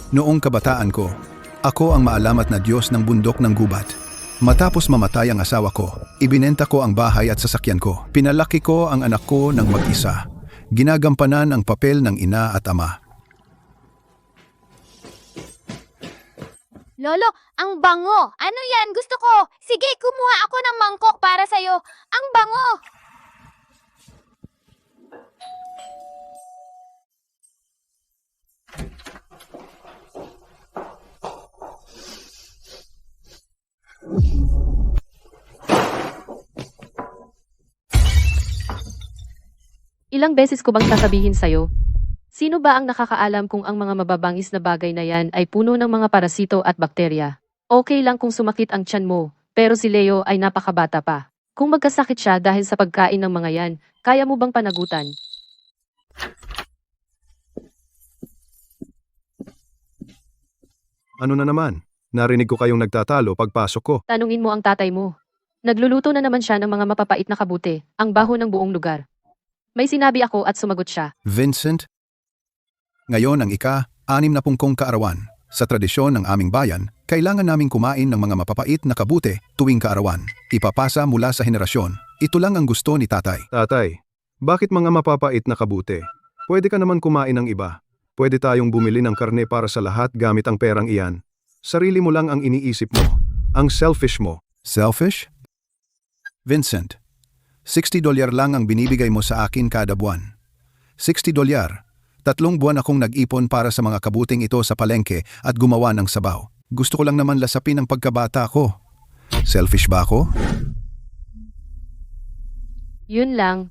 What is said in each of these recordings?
Noong kabataan ko, ako ang maalamat na Diyos ng bundok ng gubat. Matapos mamatay ang asawa ko, ibinenta ko ang bahay at sasakyan ko. Pinalaki ko ang anak ko ng mag-isa. Ginagampanan ang papel ng ina at ama. Lolo, ang bango! Ano yan? Gusto ko! Sige, kumuha ako ng mangkok para sa'yo. Ang bango! Ilang beses ko bang sasabihin sa'yo? Sino ba ang nakakaalam kung ang mga mababangis na bagay na yan ay puno ng mga parasito at bakterya? Okay lang kung sumakit ang tiyan mo, pero si Leo ay napakabata pa. Kung magkasakit siya dahil sa pagkain ng mga yan, kaya mo bang panagutan? Ano na naman? Narinig ko kayong nagtatalo pagpasok ko. Tanungin mo ang tatay mo. Nagluluto na naman siya ng mga mapapait na kabuti, ang baho ng buong lugar. May sinabi ako at sumagot siya. Vincent, ngayon ang ika-60 kong kaarawan. Sa tradisyon ng aming bayan, kailangan naming kumain ng mga mapapait na kabute tuwing kaarawan. Ipapasa mula sa henerasyon. Ito lang ang gusto ni tatay. Tatay, bakit mga mapapait na kabute? Pwede ka naman kumain ng iba. Pwede tayong bumili ng karne para sa lahat gamit ang perang iyan. Sarili mo lang ang iniisip mo. Ang selfish mo. Selfish? Vincent, $60 lang ang binibigay mo sa akin kada buwan. $60. 3 buwan akong nag-ipon para sa mga kabuting ito sa palengke at gumawa ng sabaw. Gusto ko lang naman lasapin ang pagkabata ko. Selfish ba ako? Yun lang.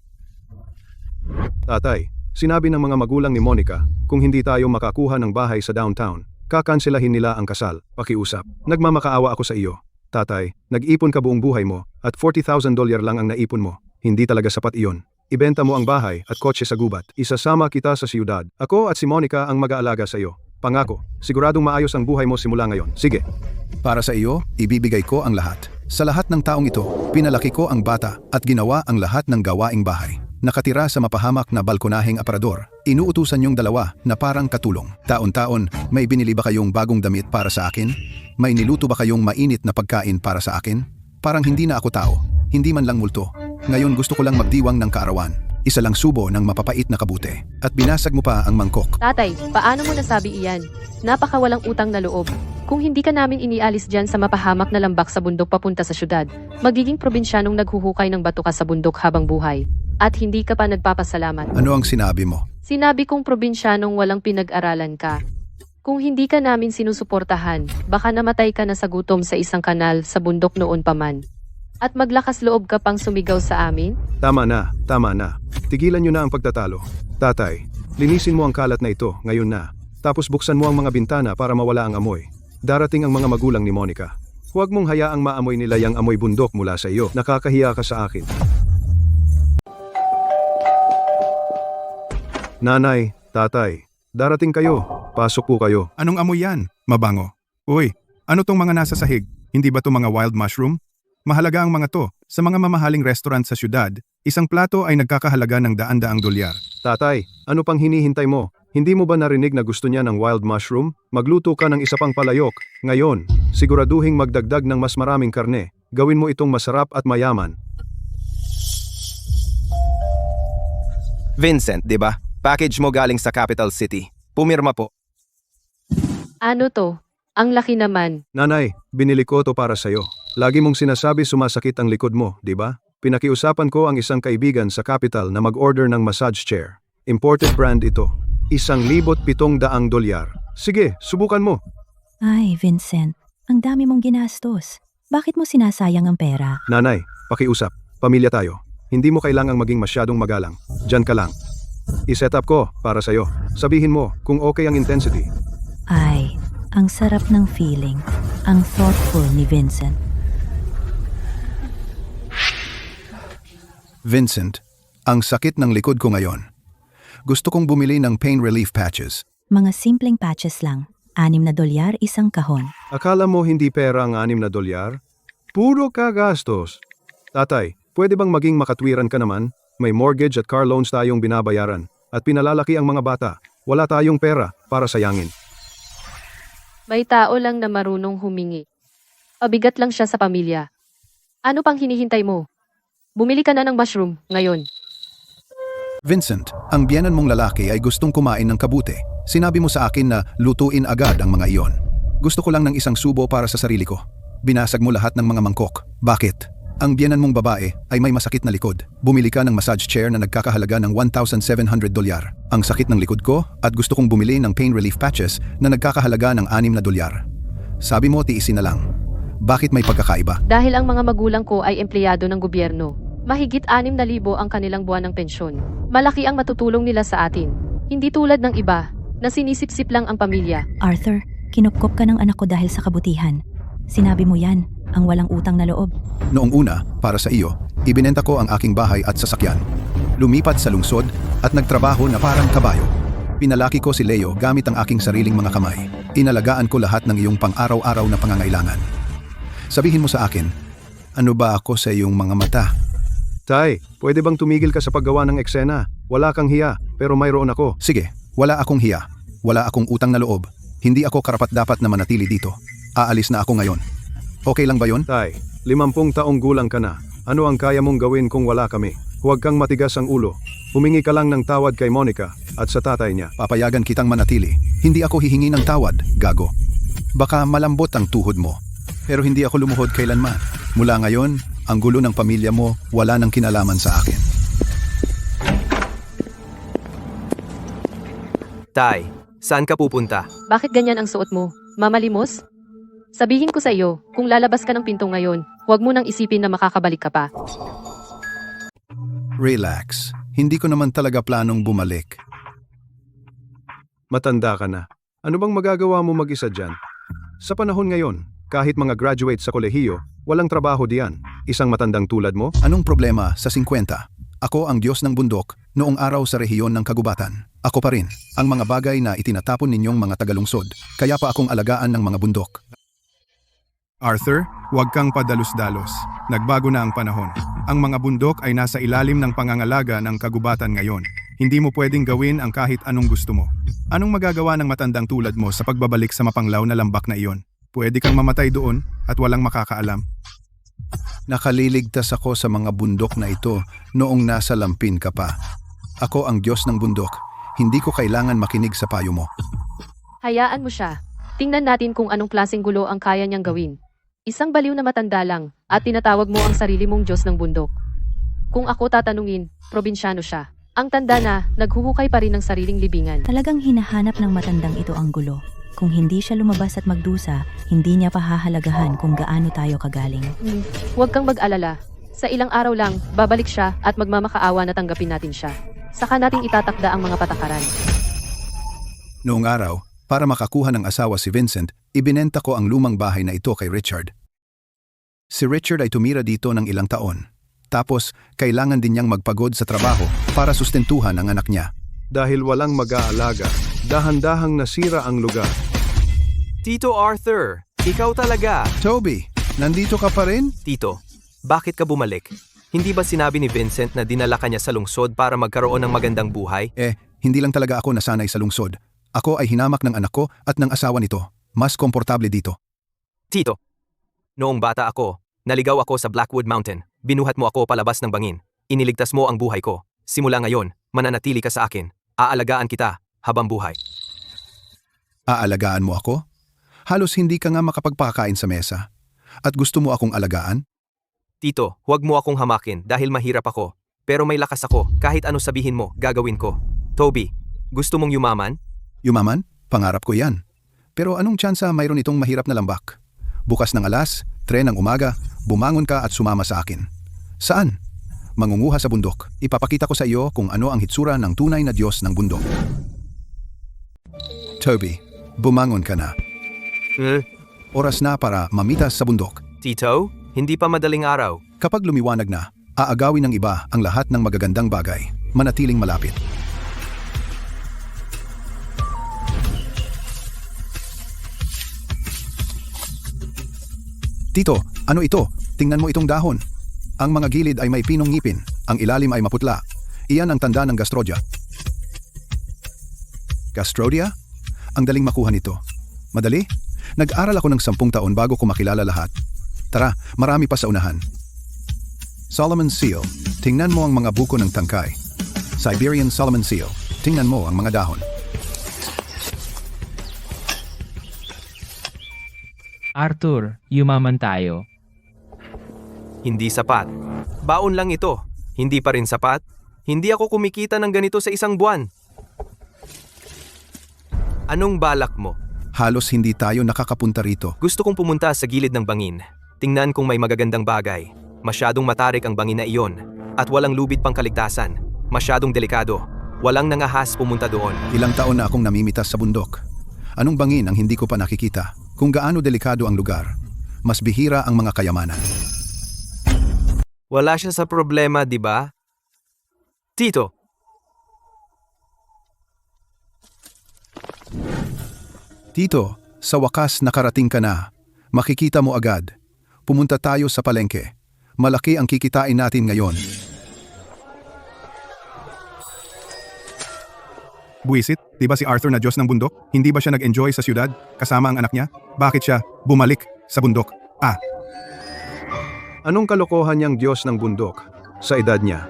Tatay, sinabi ng mga magulang ni Monica, kung hindi tayo makakuha ng bahay sa downtown, kakanselahin nila ang kasal. Pakiusap. Nagmamakaawa ako sa iyo. Tatay, nag-ipon ka buong buhay mo at $40,000 lang ang naipon mo. Hindi talaga sapat iyon. Ibenta mo ang bahay at kotse sa gubat. Isasama kita sa siyudad. Ako at si Monica ang mag-aalaga sa iyo. Pangako, siguradong maayos ang buhay mo simula ngayon. Sige. Para sa iyo, ibibigay ko ang lahat. Sa lahat ng taong ito, pinalaki ko ang bata at ginawa ang lahat ng gawaing bahay. Nakatira sa mapahamak na balkonaheng aparador. Inuutusan yung dalawa na parang katulong. Taon-taon, may binili ba kayong bagong damit para sa akin? May niluto ba kayong mainit na pagkain para sa akin? Parang hindi na ako tao, hindi man lang multo. Ngayon gusto ko lang magdiwang ng kaarawan. Isa lang subo ng mapapait na kabute. At binasag mo pa ang mangkok. Tatay, paano mo nasabi iyan? Napakawalang utang na loob. Kung hindi ka namin inialis dyan sa mapahamak na lambak sa bundok papunta sa syudad, magiging probinsyanong naghuhukay ng bato ka sa bundok habang buhay. At hindi ka pa nagpapasalamat. Ano ang sinabi mo? Sinabi kong probinsyanong walang pinag-aralan ka. Kung hindi ka namin sinusuportahan, baka namatay ka na sa gutom sa isang kanal sa bundok noon pa man. At maglakas loob ka pang sumigaw sa amin? Tama na, tama na. Tigilan niyo na ang pagtatalo. Tatay, linisin mo ang kalat na ito ngayon na. Tapos buksan mo ang mga bintana para mawala ang amoy. Darating ang mga magulang ni Monica. Huwag mong hayaang maamoy nila yung amoy bundok mula sa iyo. Nakakahiya ka sa akin. Nanay, tatay, darating kayo. Pasok po kayo. Anong amoy yan? Mabango. Uy, ano tong mga nasa sahig? Hindi ba to mga wild mushroom? Mahalaga ang mga to. Sa mga mamahaling restaurant sa syudad, isang plato ay nagkakahalaga ng daan-daang dolyar. Tatay, ano pang hinihintay mo? Hindi mo ba narinig na gusto niya ng wild mushroom? Magluto ka ng isa pang palayok. Ngayon, siguraduhing magdagdag ng mas maraming karne. Gawin mo itong masarap at mayaman. Vincent, di ba? Package mo galing sa capital city. Pumirma po. Ano to? Ang laki naman. Nanay, binili ko to para sa'yo. Lagi mong sinasabi sumasakit ang likod mo, di ba? Pinakiusapan ko ang isang kaibigan sa capital na mag-order ng massage chair. Imported brand ito. $1,700. Sige, subukan mo. Ay, Vincent, ang dami mong ginastos. Bakit mo sinasayang ang pera? Nanay, pakiusap. Pamilya tayo. Hindi mo kailangang maging masyadong magalang. Diyan ka lang. I-set up ko para sa'yo. Sabihin mo kung okay ang intensity. Ay, ang sarap ng feeling. Ang thoughtful ni Vincent. Vincent, ang sakit ng likod ko ngayon. Gusto kong bumili ng pain relief patches. Mga simpleng patches lang. $6 isang kahon. Akala mo hindi pera ang $6? Puro ka gastos. Tatay, pwede bang maging makatwiran ka naman? May mortgage at car loans tayong binabayaran. At pinalalaki ang mga bata. Wala tayong pera para sayangin. May tao lang na marunong humingi. Pabigat lang siya sa pamilya. Ano pang hinihintay mo? Bumili ka na ng mushroom ngayon. Vincent, ang biyenan mong lalaki ay gustong kumain ng kabute. Sinabi mo sa akin na lutuin agad ang mga iyon. Gusto ko lang ng isang subo para sa sarili ko. Binasag mo lahat ng mga mangkok. Bakit? Ang biyenan mong babae ay may masakit na likod. Bumili ka ng massage chair na nagkakahalaga ng $1,700. Ang sakit ng likod ko at gusto kong bumili ng pain relief patches na nagkakahalaga ng $6. Sabi mo tiisin na lang. Bakit may pagkakaiba? Dahil ang mga magulang ko ay empleyado ng gobyerno. Mahigit 6,000 ang kanilang buwan ng pensyon. Malaki ang matutulong nila sa atin. Hindi tulad ng iba na sinisip-sip lang ang pamilya. Arthur, kinupkop ka ng anak ko dahil sa kabutihan. Sinabi mo yan, ang walang utang na loob. Noong una, para sa iyo, ibinenta ko ang aking bahay at sasakyan. Lumipat sa lungsod at nagtrabaho na parang kabayo. Pinalaki ko si Leo gamit ang aking sariling mga kamay. Inalagaan ko lahat ng iyong pang-araw-araw na pangangailangan. Sabihin mo sa akin, ano ba ako sa iyong mga mata? Tay, pwede bang tumigil ka sa paggawa ng eksena? Wala kang hiya, pero mayroon ako. Sige, wala akong hiya. Wala akong utang na loob. Hindi ako karapat-dapat na manatili dito. Aalis na ako ngayon. Okay lang ba yon? Tay, 50 taong gulang ka na. Ano ang kaya mong gawin kung wala kami? Huwag kang matigas ang ulo. Humingi ka lang ng tawad kay Monica at sa tatay niya. Papayagan kitang manatili. Hindi ako hihingi ng tawad, gago. Baka malambot ang tuhod mo. Pero hindi ako lumuhod kailanman. Mula ngayon, ang gulo ng pamilya mo wala nang kinalaman sa akin. Tay, saan ka pupunta? Bakit ganyan ang suot mo? Mamalimos? Sabihin ko sa iyo, kung lalabas ka ng pinto ngayon, huwag mo nang isipin na makakabalik ka pa. Relax. Hindi ko naman talaga planong bumalik. Matanda ka na. Ano bang magagawa mo mag-isa dyan? Sa panahon ngayon, kahit mga graduate sa kolehiyo, walang trabaho diyan. Isang matandang tulad mo? Anong problema sa 50? Ako ang Diyos ng bundok noong araw sa rehiyon ng kagubatan. Ako pa rin ang mga bagay na itinatapon ninyong mga tagalungsod. Kaya pa akong alagaan ng mga bundok. Arthur, huwag kang padalos-dalos. Nagbago na ang panahon. Ang mga bundok ay nasa ilalim ng pangangalaga ng kagubatan ngayon. Hindi mo pwedeng gawin ang kahit anong gusto mo. Anong magagawa ng matandang tulad mo sa pagbabalik sa mapanglaw na lambak na iyon? Pwede kang mamatay doon at walang makakaalam. Nakaliligtas ako sa mga bundok na ito noong nasa lampin ka pa. Ako ang Diyos ng bundok. Hindi ko kailangan makinig sa payo mo. Hayaan mo siya. Tingnan natin kung anong klaseng gulo ang kaya niyang gawin. Isang baliw na matanda lang at tinatawag mo ang sarili mong Diyos ng bundok. Kung ako tatanungin, probinsyano siya. Ang tanda na, naghuhukay pa rin ng sariling libingan. Talagang hinahanap ng matandang ito ang gulo. Kung hindi siya lumabas at magdusa, hindi niya pahahalagahan kung gaano tayo kagaling. Huwag kang mag-alala. Sa ilang araw lang, babalik siya at magmamakaawa na tanggapin natin siya. Saka nating itatakda ang mga patakaran. Noong araw, para makakuha ng asawa si Vincent, ibinenta ko ang lumang bahay na ito kay Richard. Si Richard ay tumira dito ng ilang taon. Tapos, kailangan din niyang magpagod sa trabaho para sustentuhan ang anak niya. Dahil walang mag-aalaga, dahan-dahang nasira ang lugar. Tito Arthur, ikaw talaga. Toby, nandito ka pa rin? Tito, bakit ka bumalik? Hindi ba sinabi ni Vincent na dinala ka niya sa lungsod para magkaroon ng magandang buhay? Hindi lang talaga ako nasanay sa lungsod. Ako ay hinamak ng anak ko at ng asawa nito. Mas komportable dito. Tito, noong bata ako, naligaw ako sa Blackwood Mountain. Binuhat mo ako palabas ng bangin. Iniligtas mo ang buhay ko. Simula ngayon, mananatili ka sa akin. Aalagaan kita habang buhay. Aalagaan mo ako? Halos hindi ka nga makapagpakain sa mesa. At gusto mo akong alagaan? Tito, huwag mo akong hamakin dahil mahirap ako. Pero may lakas ako. Kahit ano sabihin mo, gagawin ko. Toby, gusto mong yumaman? Yumaman? Pangarap ko yan. Pero anong tsansa mayroon itong mahirap na lambak? Bukas ng alas, 3 ng umaga, bumangon ka at sumama sa akin. Saan? Mangunguha sa bundok. Ipapakita ko sa iyo kung ano ang hitsura ng tunay na Diyos ng bundok. Toby, bumangon ka na. Oras na para mamitas sa bundok. Tito, hindi pa madaling araw. Kapag lumiwanag na, aagawin ng iba ang lahat ng magagandang bagay. Manatiling malapit. Tito, ano ito? Tingnan mo itong dahon. Ang mga gilid ay may pinong ngipin. Ang ilalim ay maputla. Iyan ang tanda ng gastrodia. Gastrodia? Ang daling makuha nito. Madali? Nag-aral ako ng 10 taon bago ko makilala lahat. Tara, marami pa sa unahan. Solomon Seal, tingnan mo ang mga buko ng tangkay. Siberian Solomon Seal, tingnan mo ang mga dahon. Arthur, yumaman tayo. Hindi sapat. Baon lang ito. Hindi pa rin sapat. Hindi ako kumikita ng ganito sa isang buwan. Anong balak mo? Halos hindi tayo nakakapunta rito. Gusto kong pumunta sa gilid ng bangin. Tingnan kung may magagandang bagay. Masyadong matarik ang bangin na iyon. At walang lubid pang kaligtasan. Masyadong delikado. Walang nangahas pumunta doon. Ilang taon na akong namimitas sa bundok. Anong bangin ang hindi ko pa nakikita? Kung gaano delikado ang lugar, mas bihira ang mga kayamanan. Wala siya sa problema, di ba? Tito, Tito, sa wakas nakarating ka na. Makikita mo agad. Pumunta tayo sa palengke. Malaki ang kikitain natin ngayon. Buisit, di ba si Arthur na Diyos ng bundok? Hindi ba siya nag-enjoy sa siyudad kasama ang anak niya? Bakit siya bumalik sa bundok? Anong kalokohan niyang Diyos ng bundok sa edad niya?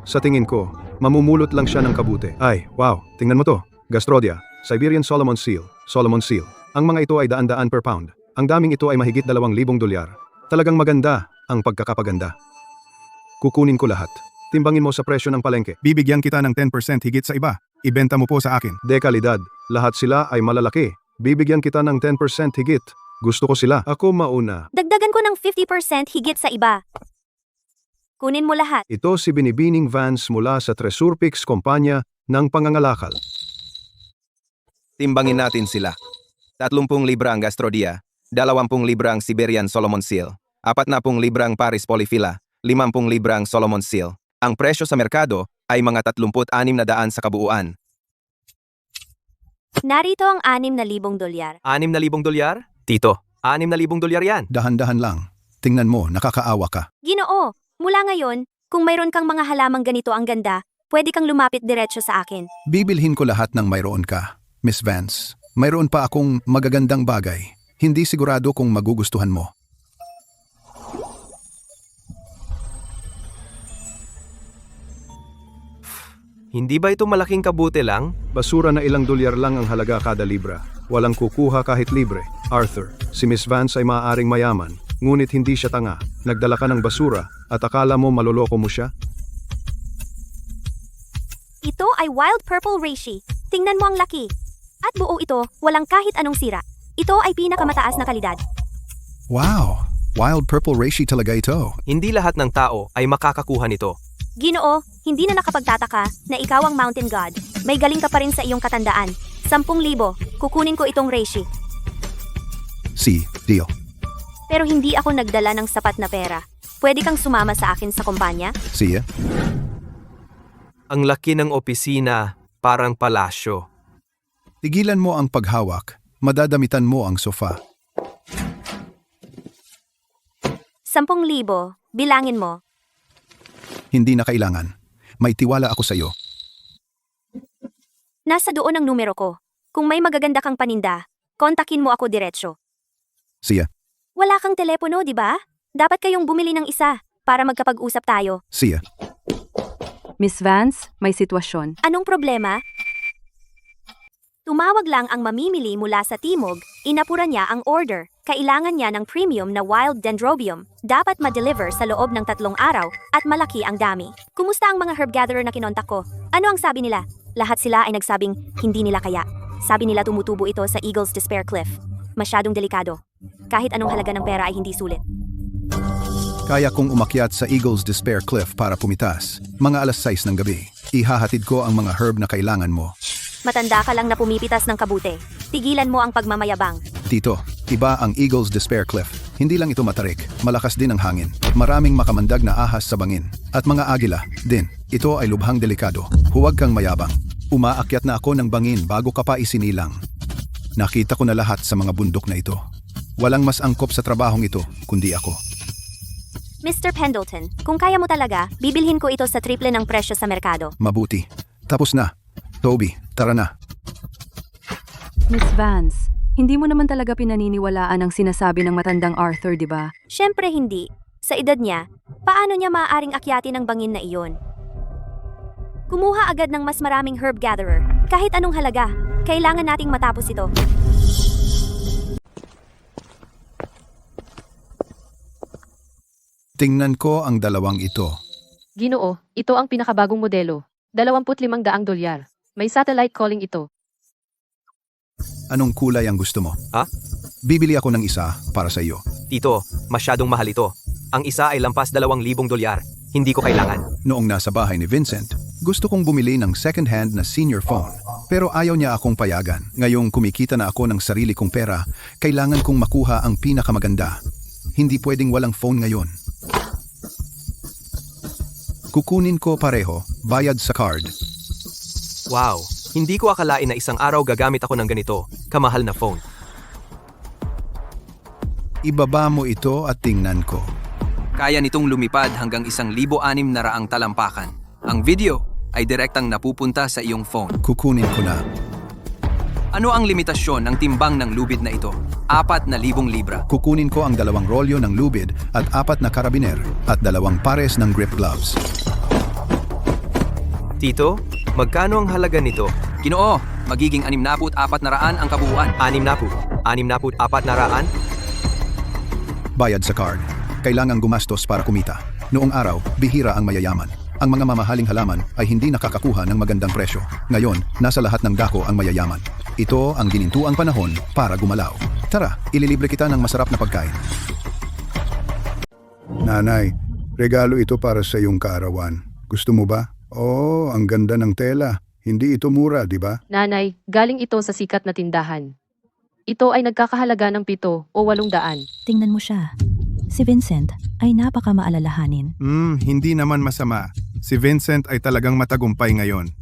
Sa tingin ko, mamumulot lang siya ng kabute. Ay, wow, tingnan mo to. Gastrodia, Siberian Solomon Seal, Solomon Seal. Ang mga ito ay daan-daan per pound. Ang daming ito ay mahigit $2,000. Talagang maganda ang pagkakapaganda. Kukunin ko lahat. Timbangin mo sa presyo ng palengke. Bibigyan kita ng 10% higit sa iba. Ibenta mo po sa akin. De kalidad, lahat sila ay malalaki. Bibigyan kita ng 10% higit. Gusto ko sila. Ako mauna. Dagdagan ko ng 50% higit sa iba. Kunin mo lahat. Ito si Binibining Vance mula sa Tresurpix Kompanya ng Pangangalakal. Timbangin natin sila. 30 libra ang Gastrodia, 20 libra ang Siberian Solomon Seal, 40 libra ang Paris Polyphila, 50 libra ang Solomon Seal. Ang presyo sa merkado ay mga 36,000 sa kabuuan. Narito ang $6,000. $6,000? Tito, $6,000 yan. Dahan-dahan lang. Tingnan mo, nakakaawa ka. Ginoo, mula ngayon, kung mayroon kang mga halamang ganito ang ganda, pwede kang lumapit diretso sa akin. Bibilhin ko lahat ng mayroon ka, Miss Vance. Mayroon pa akong magagandang bagay. Hindi sigurado kung magugustuhan mo. Hindi ba ito malaking kabute lang? Basura na ilang dolyar lang ang halaga kada libra. Walang kukuha kahit libre. Arthur, si Miss Vance ay maaaring mayaman, ngunit hindi siya tanga. Nagdala ka ng basura at akala mo maloloko mo siya? Ito ay Wild Purple Reishi. Tingnan mo ang laki. At buo ito, walang kahit anong sira. Ito ay pinakamataas na kalidad. Wow! Wild Purple Reishi talaga ito. Hindi lahat ng tao ay makakakuha nito. Ginoo, hindi na nakapagtataka na ikaw ang Mountain God. May galing ka pa rin sa iyong katandaan. 10,000, kukunin ko itong reishi. Deal. Pero hindi ako nagdala ng sapat na pera. Pwede kang sumama sa akin sa kumpanya? See ya. Ang laki ng opisina, parang palasyo. Tigilan mo ang paghawak. Madadamitan mo ang sofa. 10,000, bilangin mo. Hindi na kailangan. May tiwala ako sa iyo. Nasa doon ang numero ko. Kung may magaganda kang paninda, kontakin mo ako diretsyo. See ya. Wala kang telepono, di ba? Dapat kayong bumili ng isa para magkapag-usap tayo. See ya. Miss Vance, may sitwasyon. Anong problema? Tumawag lang ang mamimili mula sa Timog, inapura niya ang order. Kailangan niya ng premium na wild dendrobium. Dapat ma-deliver sa loob ng 3 araw at malaki ang dami. Kumusta ang mga herb gatherer na kinontak ko? Ano ang sabi nila? Lahat sila ay nagsabing hindi nila kaya. Sabi nila tumutubo ito sa Eagle's Despair Cliff. Masyadong delikado. Kahit anong halaga ng pera ay hindi sulit. Kaya kong umakyat sa Eagle's Despair Cliff para pumitas. Mga 6:00 ng gabi. Ihahatid ko ang mga herb na kailangan mo. Matanda ka lang na pumipitas ng kabute. Tigilan mo ang pagmamayabang. Tito, iba ang Eagle's Despair Cliff. Hindi lang ito matarik, malakas din ang hangin. Maraming makamandag na ahas sa bangin. At mga agila din. Ito ay lubhang delikado. Huwag kang mayabang. Umaakyat na ako ng bangin bago ka pa isinilang. Nakita ko na lahat sa mga bundok na ito. Walang mas angkop sa trabahong ito, kundi ako. Mr. Pendleton, kung kaya mo talaga, bibilhin ko ito sa triple ng presyo sa merkado. Mabuti. Tapos na. Toby, tara na. Miss Vance, Hindi mo naman talaga pinaniniwalaan ang sinasabi ng matandang Arthur, di ba? Siyempre hindi. Sa edad niya, paano niya maaaring akyatin ang bangin na iyon? Kumuha agad ng mas maraming herb gatherer. Kahit anong halaga, kailangan nating matapos ito. Tingnan ko ang dalawang ito. Ginoo, ito ang pinakabagong modelo. 25,000 dolyar. May satellite calling ito. Anong kulay ang gusto mo? Ha? Bibili ako ng isa para sa iyo. Tito, masyadong mahal ito. Ang isa ay lampas 2,000 dolyar. Hindi ko kailangan. Noong nasa bahay ni Vincent, gusto kong bumili ng second-hand na senior phone. Pero ayaw niya akong payagan. Ngayong kumikita na ako ng sarili kong pera, kailangan kong makuha ang pinakamaganda. Hindi pwedeng walang phone ngayon. Kukunin ko pareho, bayad sa card. Wow, hindi ko akalain na isang araw gagamit ako ng ganito. Kamahal na phone. Ibaba mo ito at tingnan ko. Kaya nitong lumipad hanggang 1,600 talampakan. Ang video ay direktang napupunta sa iyong phone. Kukunin ko na. Ano ang limitasyon ng timbang ng lubid na ito? 4,000 libra. Kukunin ko ang 2 rolyo ng lubid at 4 na karabiner at 2 pares ng grip gloves. Tito, magkano ang halaga nito? Ginoo, magiging 64,000 ang kabuuan. 64,400? Bayad sa card. Kailangang gumastos para kumita. Noong araw, bihira ang mayayaman. Ang mga mamahaling halaman ay hindi nakakakuha ng magandang presyo. Ngayon, nasa lahat ng dako ang mayayaman. Ito ang ginintuang panahon para gumalaw. Tara, ililibre kita ng masarap na pagkain. Nanay, regalo ito para sa iyong kaarawan. Gusto mo ba? Oh, ang ganda ng tela. Hindi ito mura, di ba? Nanay, galing ito sa sikat na tindahan. Ito ay nagkakahalaga ng 7 o 800. Tingnan mo siya. Si Vincent ay napakamaalalahanin. Hindi naman masama. Si Vincent ay talagang matagumpay ngayon.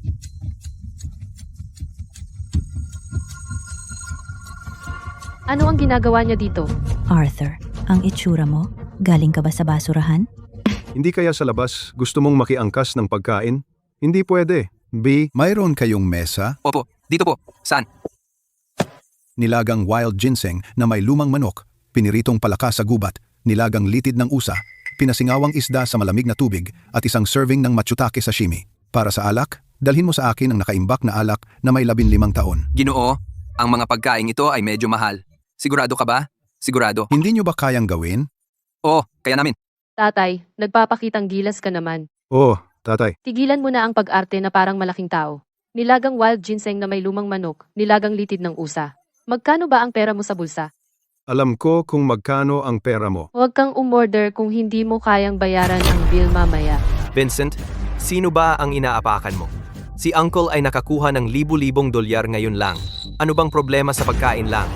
Ano ang ginagawa niya dito? Arthur, ang itsura mo, galing ka ba sa basurahan? Hindi kaya sa labas gusto mong makiangkas ng pagkain? Hindi pwede. B. Mayroon kayong mesa, Opo, dito po. Saan? nilagang wild ginseng na may lumang manok, piniritong palaka sa gubat, nilagang litid ng usa, pinasingawang isda sa malamig na tubig at isang serving ng matsutake sashimi. Para sa alak, dalhin mo sa akin ang nakaimbak na alak na may 15 taon. Ginoo, ang mga pagkain ito ay medyo mahal. Sigurado ka ba? Sigurado. Hindi nyo ba kayang gawin? Oo, kaya namin. Tatay, nagpapakitang gilas ka naman. Oh, tatay. Tigilan mo na ang pag-arte na parang malaking tao. Nilagang wild ginseng na may lumang manok, nilagang litid ng usa. Magkano ba ang pera mo sa bulsa? Alam ko kung magkano ang pera mo. Huwag kang umorder kung hindi mo kayang bayaran ang bill mamaya. Vincent, sino ba ang inaapakan mo? Si Uncle ay nakakuha ng libu-libong dolyar ngayon lang. Ano bang problema sa pagkain lang?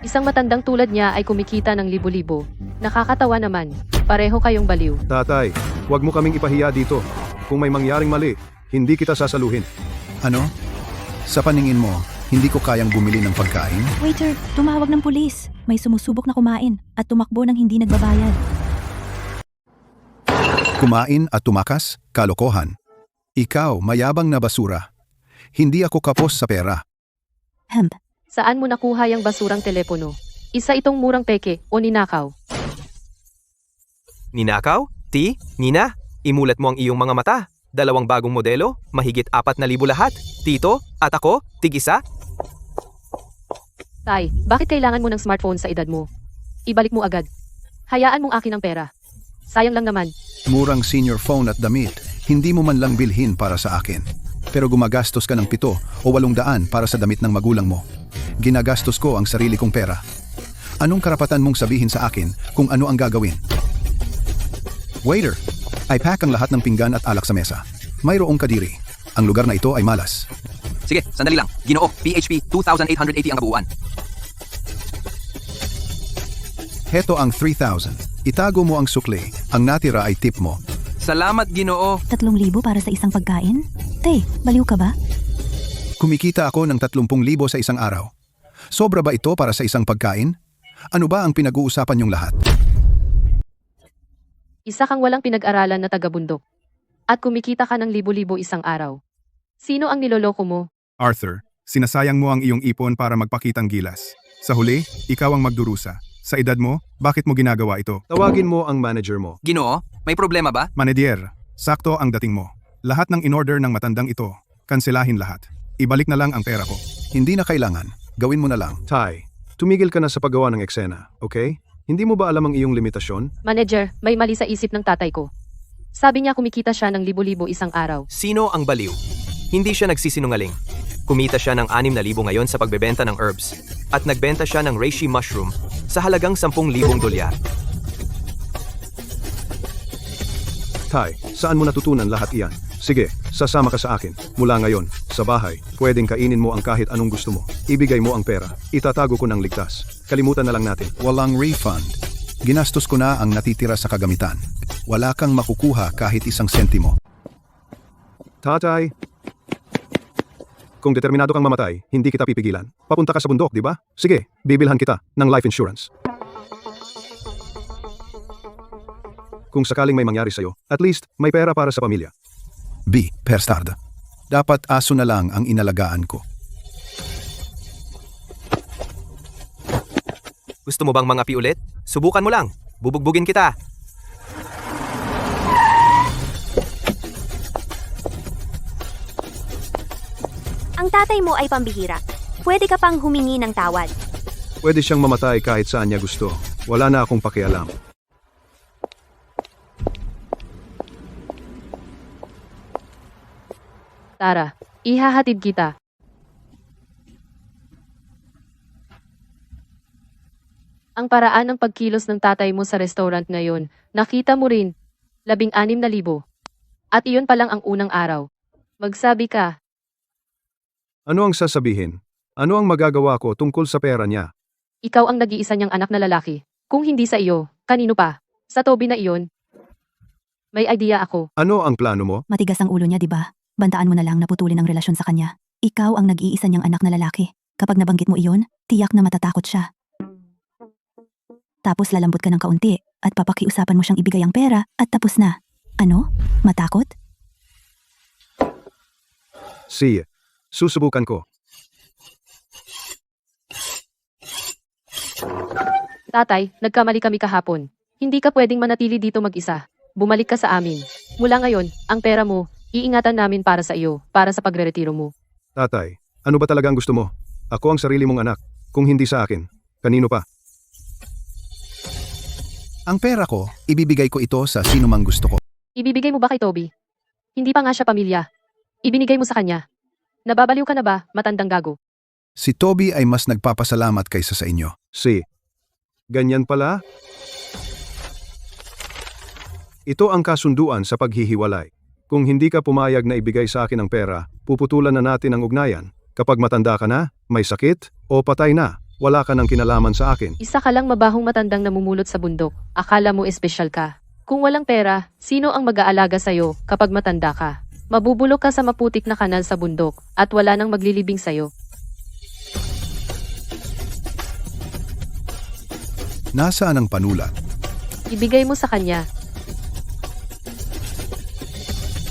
Isang matandang tulad niya ay kumikita ng libo-libo. Nakakatawa naman. Pareho kayong baliw. Tatay, huwag mo kaming ipahiya dito. Kung may mangyaring mali, hindi kita sasaluhin. Ano? Sa paningin mo, hindi ko kayang bumili ng pagkain? Waiter, tumawag ng pulis. May sumusubok na kumain at tumakbo ng hindi nagbabayad. Kumain at tumakas? Kalokohan. Ikaw, mayabang na basura. Hindi ako kapos sa pera. Hemp, Saan mo nakuha yung basurang telepono? Isa itong murang peke o ninakaw. Ninakaw? Nina? Imulat mo ang iyong mga mata. 2 bagong modelo, mahigit 4,000 lahat. Tito, at ako, tig-isa. Tay, bakit kailangan mo ng smartphone sa edad mo? Ibalik mo agad. Hayaan mong akin ang pera. Sayang lang naman. Murang senior phone at damit, hindi mo man lang bilhin para sa akin. Pero gumagastos ka ng 7 o 800 para sa damit ng magulang mo. Ginagastos ko ang sarili kong pera. Anong karapatan mong sabihin sa akin kung ano ang gagawin? Waiter, i-pack ang lahat ng pinggan at alak sa mesa. Mayroong kadiri. Ang lugar na ito ay malas. Sige, sandali lang. Ginoo, PHP 2,880 ang kabuuan. Heto ang 3,000. Itago mo ang sukli. Ang natira ay tip mo. Salamat, Ginoo. 3,000 para sa isang pagkain? Te, baliw ka ba? Kumikita ako ng 30,000 sa isang araw. Sobra ba ito para sa isang pagkain? Ano ba ang pinag-uusapan niyong lahat? Isa kang walang pinag-aralan na taga-bundok. At kumikita ka ng libo-libo isang araw. Sino ang niloloko mo? Arthur, sinasayang mo ang iyong ipon para magpakitang gilas. Sa huli, ikaw ang magdurusa. Sa edad mo, bakit mo ginagawa ito? Tawagin mo ang manager mo. Ginoo, may problema ba? Manedier, sakto ang dating mo. Lahat ng in-order ng matandang ito, kanselahin lahat. Ibalik na lang ang pera ko. Hindi na kailangan. Gawin mo na lang. Ty, tumigil ka na sa paggawa ng eksena, okay? Hindi mo ba alam ang iyong limitasyon? Manager, may mali sa isip ng tatay ko. Sabi niya kumikita siya ng libo-libo isang araw. Sino ang baliw? Hindi siya nagsisinungaling. Kumita siya ng 6,000 ngayon sa pagbebenta ng herbs at nagbenta siya ng reishi mushroom sa halagang 10,000 dolyar. Ty, saan mo natutunan lahat iyan? Sige, sasama ka sa akin. Mula ngayon, sa bahay, pwedeng kainin mo ang kahit anong gusto mo. Ibigay mo ang pera. Itatago ko ng ligtas. Kalimutan na lang natin. Walang refund. Ginastos ko na ang natitira sa kagamitan. Wala kang makukuha kahit isang sentimo. Tatay, kung determinado kang mamatay, hindi kita pipigilan. Papunta ka sa bundok, di ba? Sige, bibilhan kita ng life insurance. Kung sakaling may mangyari sa'yo, at least may pera para sa pamilya. B. Perstard. Dapat aso na lang ang inalagaan ko. Gusto mo bang mangapi ulit? Subukan mo lang. Bubugbugin kita. Ang tatay mo ay pambihira. Pwede ka pang humingi ng tawad. Pwede siyang mamatay kahit saan niya gusto. Wala na akong pakialam. Tara, ihahatid kita. Ang paraan ng pagkilos ng tatay mo sa restaurant ngayon, nakita mo rin, 16,000. At iyon pa lang ang unang araw. Magsabi ka, Ano ang sasabihin? Ano ang magagawa ko tungkol sa pera niya? ikaw ang nag-iisa niyang anak na lalaki. Kung hindi sa iyo, kanino pa? Sa Toby na iyon? May idea ako. Ano ang plano mo? Matigas ang ulo niya, di ba? Bantaan mo na lang na putulin ang relasyon sa kanya. Ikaw ang nag-iisa niyang anak na lalaki. Kapag nabanggit mo iyon, tiyak na matatakot siya. Tapos lalambot ka ng kaunti at papakiusapan mo siyang ibigay ang pera at tapos na. Ano? Matakot? Sige, susubukan ko. Tatay, nagkamali kami kahapon. Hindi ka pwedeng manatili dito mag-isa. Bumalik ka sa amin. Mula ngayon, ang pera mo, iingatan namin para sa iyo, para sa pagreretiro mo. Tatay, ano ba talagang gusto mo? Ako ang sarili mong anak. Kung hindi sa akin, kanino pa? Ang pera ko, ibibigay ko ito sa sino mang gusto ko. Ibibigay mo ba kay Toby? Hindi pa nga siya pamilya. Ibinigay mo sa kanya. Nababaliw ka na ba, matandang gago? Si Toby ay mas nagpapasalamat kaysa sa inyo. Si. Ganyan pala? Ito ang kasunduan sa paghihiwalay. Kung hindi ka pumayag na ibigay sa akin ang pera, puputulan na natin ang ugnayan. Kapag matanda ka na, may sakit, o patay na, wala ka ng kinalaman sa akin. Isa ka lang mabahong matandang namumulot sa bundok. Akala mo espesyal ka. Kung walang pera, sino ang mag-aalaga sa'yo kapag matanda ka? Mabubulok ka sa maputik na kanal sa bundok at wala nang maglilibing sa'yo. Nasaan ang panulat? Ibigay mo sa kanya.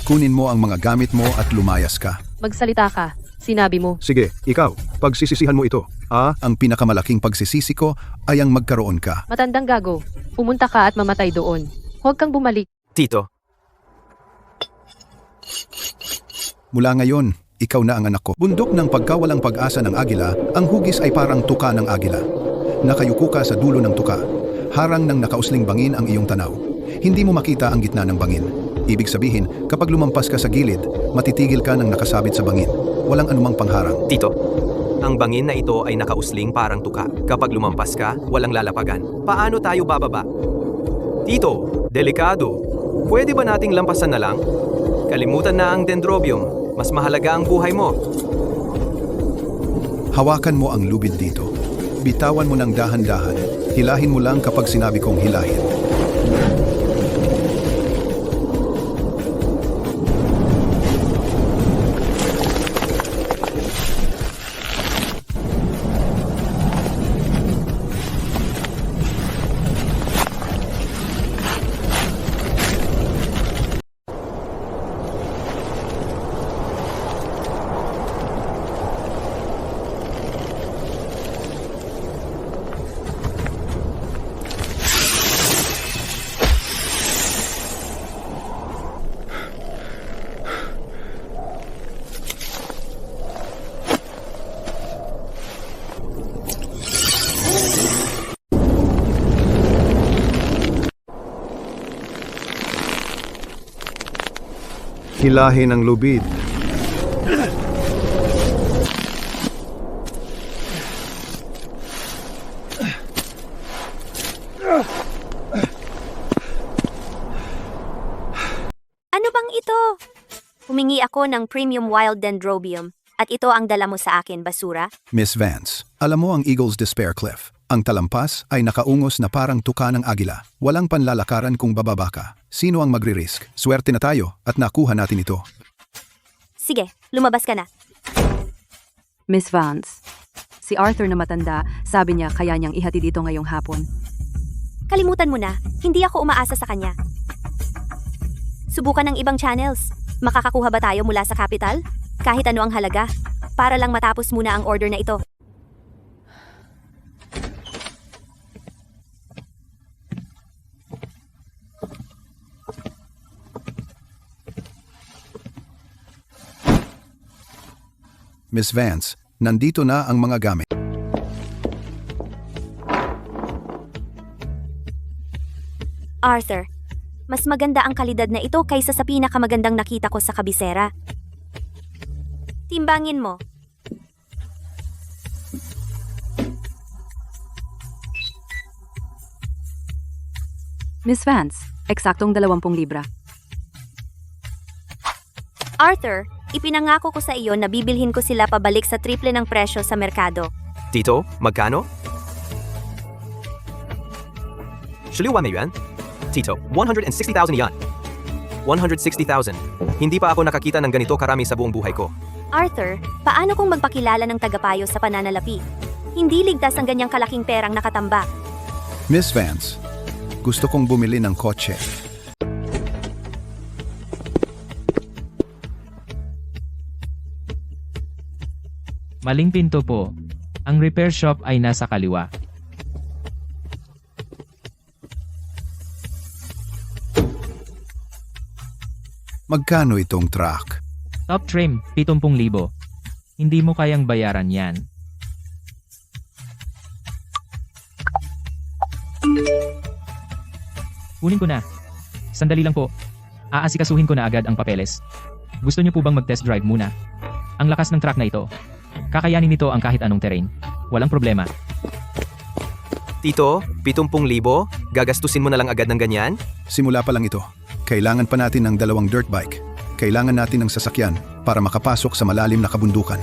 Kunin mo ang mga gamit mo at lumayas ka. Magsalita ka. Sinabi mo. Sige, ikaw, pagsisisihan mo ito. Ang pinakamalaking pagsisisi ko ay ang magkaroon ka. Matandang gago. Pumunta ka at mamatay doon. Huwag kang bumalik. Tito, Mula ngayon, ikaw na ang anak ko. Bundok ng pagkawalang pag-asa ng agila, ang hugis ay parang tuka ng agila. Nakayuko ka sa dulo ng tuka. Harang ng nakausling bangin ang iyong tanaw. Hindi mo makita ang gitna ng bangin. Ibig sabihin, kapag lumampas ka sa gilid, matitigil ka ng nakasabit sa bangin. Walang anumang pangharang. Tito, ang bangin na ito ay nakausling parang tuka. Kapag lumampas ka, walang lalapagan. Paano tayo bababa? Tito, delikado. Pwede ba nating lampasan na lang? Kalimutan na ang dendrobium. Mas mahalaga ang buhay mo. Hawakan mo ang lubid dito. Bitawan mo ng dahan-dahan. Hilahin mo lang kapag sinabi kong hilahin. Hilahin ang lubid. Ano bang ito? Humingi ako ng premium wild dendrobium at ito ang dala mo sa akin, basura. Miss Vance, alam mo ang Eagle's Despair Cliff. Ang talampas ay nakaungos na parang tuka ng agila. Walang panlalakaran kung bababa ka. Sino ang magre-risk? Swerte na tayo at nakuha natin ito. Sige, lumabas ka na. Miss Vance, si Arthur na matanda, sabi niya kaya niyang ihatid ito ngayong hapon. Kalimutan mo na, hindi ako umaasa sa kanya. Subukan ng ibang channels. Makakakuha ba tayo mula sa capital? Kahit ano ang halaga. Para lang matapos muna ang order na ito. Miss Vance, nandito na ang mga gamit. Arthur, mas maganda ang kalidad na ito kaysa sa pinakamagandang nakita ko sa kabisera. Timbangin mo. Miss Vance, eksaktong 20 libra. Arthur, ipinangako ko sa iyo na bibilhin ko sila pabalik sa triple ng presyo sa merkado. Tito, magkano? 16万美元? Tito, 160,000 yan. 160,000. Hindi pa ako nakakita ng ganito karami sa buong buhay ko. Arthur, paano kung magpakilala ng tagapayo sa pananalapi? Hindi ligtas ang ganyang kalaking perang nakatambak. Miss Vance, gusto kong bumili ng kotse. Maling pinto po. Ang repair shop ay nasa kaliwa. Magkano itong truck? Top trim, 70,000. Hindi mo kayang bayaran yan. Kunin ko na. Sandali lang po. Aasikasuhin ko na agad ang papeles. Gusto niyo po bang mag-test drive muna? Ang lakas ng truck na ito. Kakayanin nito ang kahit anong terrain. Walang problema. Tito, 70,000? Gagastusin mo na lang agad ng ganyan? Simula pa lang ito. Kailangan pa natin ng 2 dirt bike. Kailangan natin ng sasakyan para makapasok sa malalim na kabundukan.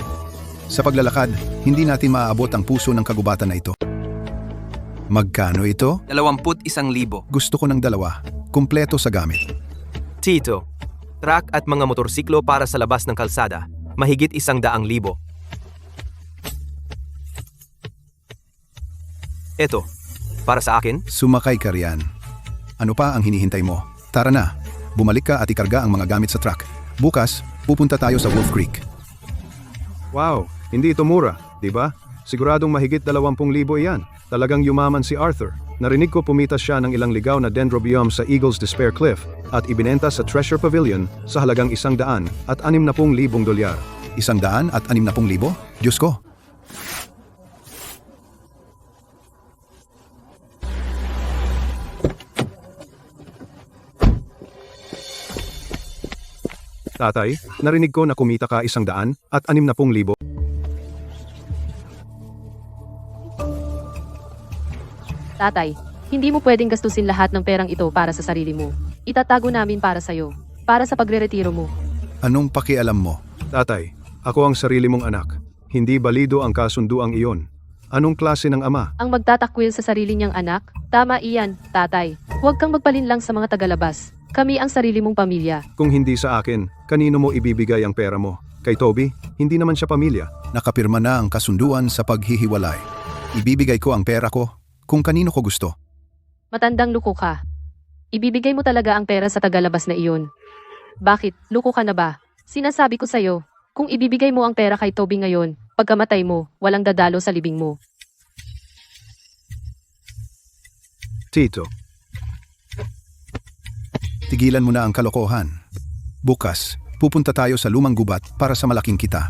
Sa paglalakad, hindi natin maaabot ang puso ng kagubatan na ito. Magkano ito? 21,000. Gusto ko ng 2. Kumpleto sa gamit. Tito, truck at mga motorsiklo para sa labas ng kalsada. Mahigit 100,000. Eto, para sa akin? Sumakay ka riyan. Ano pa ang hinihintay mo? Tara na, bumalik ka at ikarga ang mga gamit sa truck. Bukas, pupunta tayo sa Wolf Creek. Wow, hindi ito mura, di ba? Siguradong mahigit 20,000 iyan. Talagang yumaman si Arthur. Narinig ko pumitas siya ng ilang ligaw na dendrobium sa Eagle's Despair Cliff at ibinenta sa Treasure Pavilion sa halagang $160,000. $160,000. 160,000? Diyos ko! Tatay, narinig ko na kumita ka 160,000. Tatay, hindi mo pwedeng gastusin lahat ng perang ito para sa sarili mo. Itatago namin para sa'yo. Para sa pagre-retiro mo. Anong pakialam mo? Tatay, ako ang sarili mong anak. Hindi balido ang kasunduang iyon. Anong klase ng ama? Ang magtatakwil sa sarili niyang anak? Tama iyan, tatay. Huwag kang magpalinlang sa mga tagalabas. Kami ang sarili mong pamilya. Kung hindi sa akin, kanino mo ibibigay ang pera mo? Kay Toby? Hindi naman siya pamilya. Nakapirma na ang kasunduan sa paghihiwalay. Ibibigay ko ang pera ko kung kanino ko gusto. Matandang luko ka. Ibibigay mo talaga ang pera sa tagalabas na iyon. Bakit? Luko ka na ba? Sinasabi ko sa'yo, kung ibibigay mo ang pera kay Toby ngayon, pagkamatay mo, walang dadalo sa libing mo. Tito, Tigilan mo na ang kalokohan. Bukas, pupunta tayo sa lumang gubat para sa malaking kita.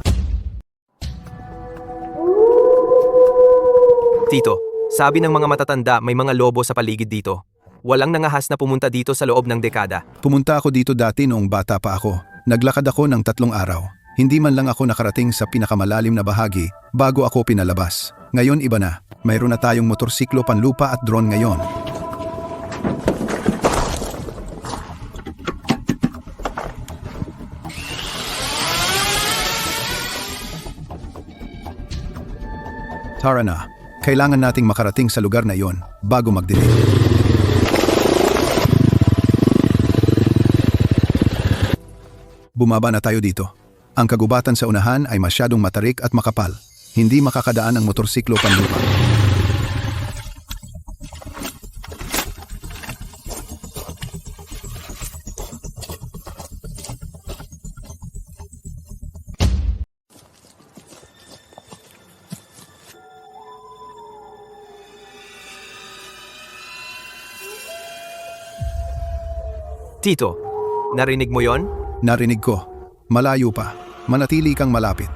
Tito, sabi ng mga matatanda may mga lobo sa paligid dito. Walang nangahas na pumunta dito sa loob ng dekada. Pumunta ako dito dati noong bata pa ako. Naglakad ako ng 3 araw. Hindi man lang ako nakarating sa pinakamalalim na bahagi bago ako pinalabas. Ngayon iba na. Mayroon na tayong motorsiklo, panlupa at drone ngayon. Tara na. Kailangan nating makarating sa lugar na iyon bago magdilim. Bumaba na tayo dito. Ang kagubatan sa unahan ay masyadong matarik at makapal. Hindi makakadaan ang motorsiklo panlupa. Tito, narinig mo yon? Narinig ko. Malayo pa. Manatili kang malapit.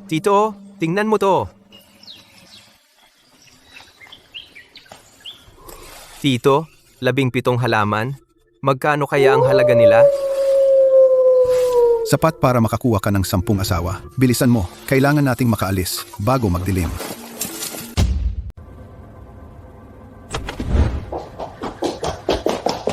Tito, tingnan mo to. Tito, 17 halaman. Magkano kaya ang halaga nila? Sapat para makakuha ka ng 10 asawa. Bilisan mo, kailangan nating makaalis bago magdilim.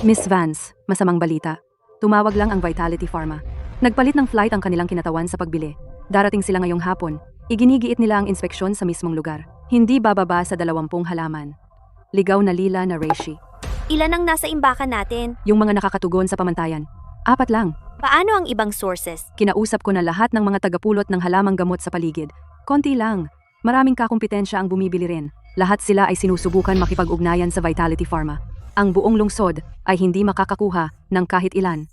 Miss Vance, masamang balita. Tumawag lang ang Vitality Pharma. Nagpalit ng flight ang kanilang kinatawan sa pagbili. Darating sila ngayong hapon. Iginigiit nila ang inspeksyon sa mismong lugar. Hindi bababa sa 20 halaman. Ligaw na lila na reishi. Ilan ang nasa imbakan natin? Yung mga nakakatugon sa pamantayan. 4 lang. Paano ang ibang sources? Kinausap ko na lahat ng mga tagapulot ng halamang gamot sa paligid. Konti lang. Maraming kakumpetensya ang bumibili rin. Lahat sila ay sinusubukan makipag-ugnayan sa Vitality Pharma. Ang buong lungsod ay hindi makakakuha ng kahit ilan.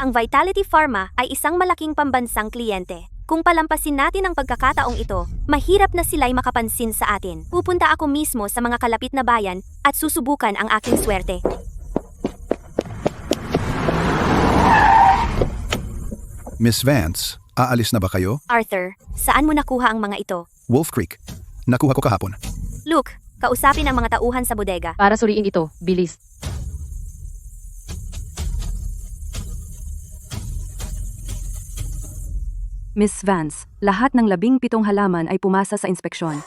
Ang Vitality Pharma ay isang malaking pambansang kliyente. Kung palampasin natin ang pagkakataong ito, mahirap na sila'y makapansin sa atin. Pupunta ako mismo sa mga kalapit na bayan at susubukan ang aking swerte. Miss Vance, aalis na ba kayo? Arthur, saan mo nakuha ang mga ito? Wolf Creek. Nakuha ko kahapon. Luke, kausapin ang mga tauhan sa bodega. Para suriin ito, bilis. Miss Vance, lahat ng 17 halaman ay pumasa sa inspeksyon.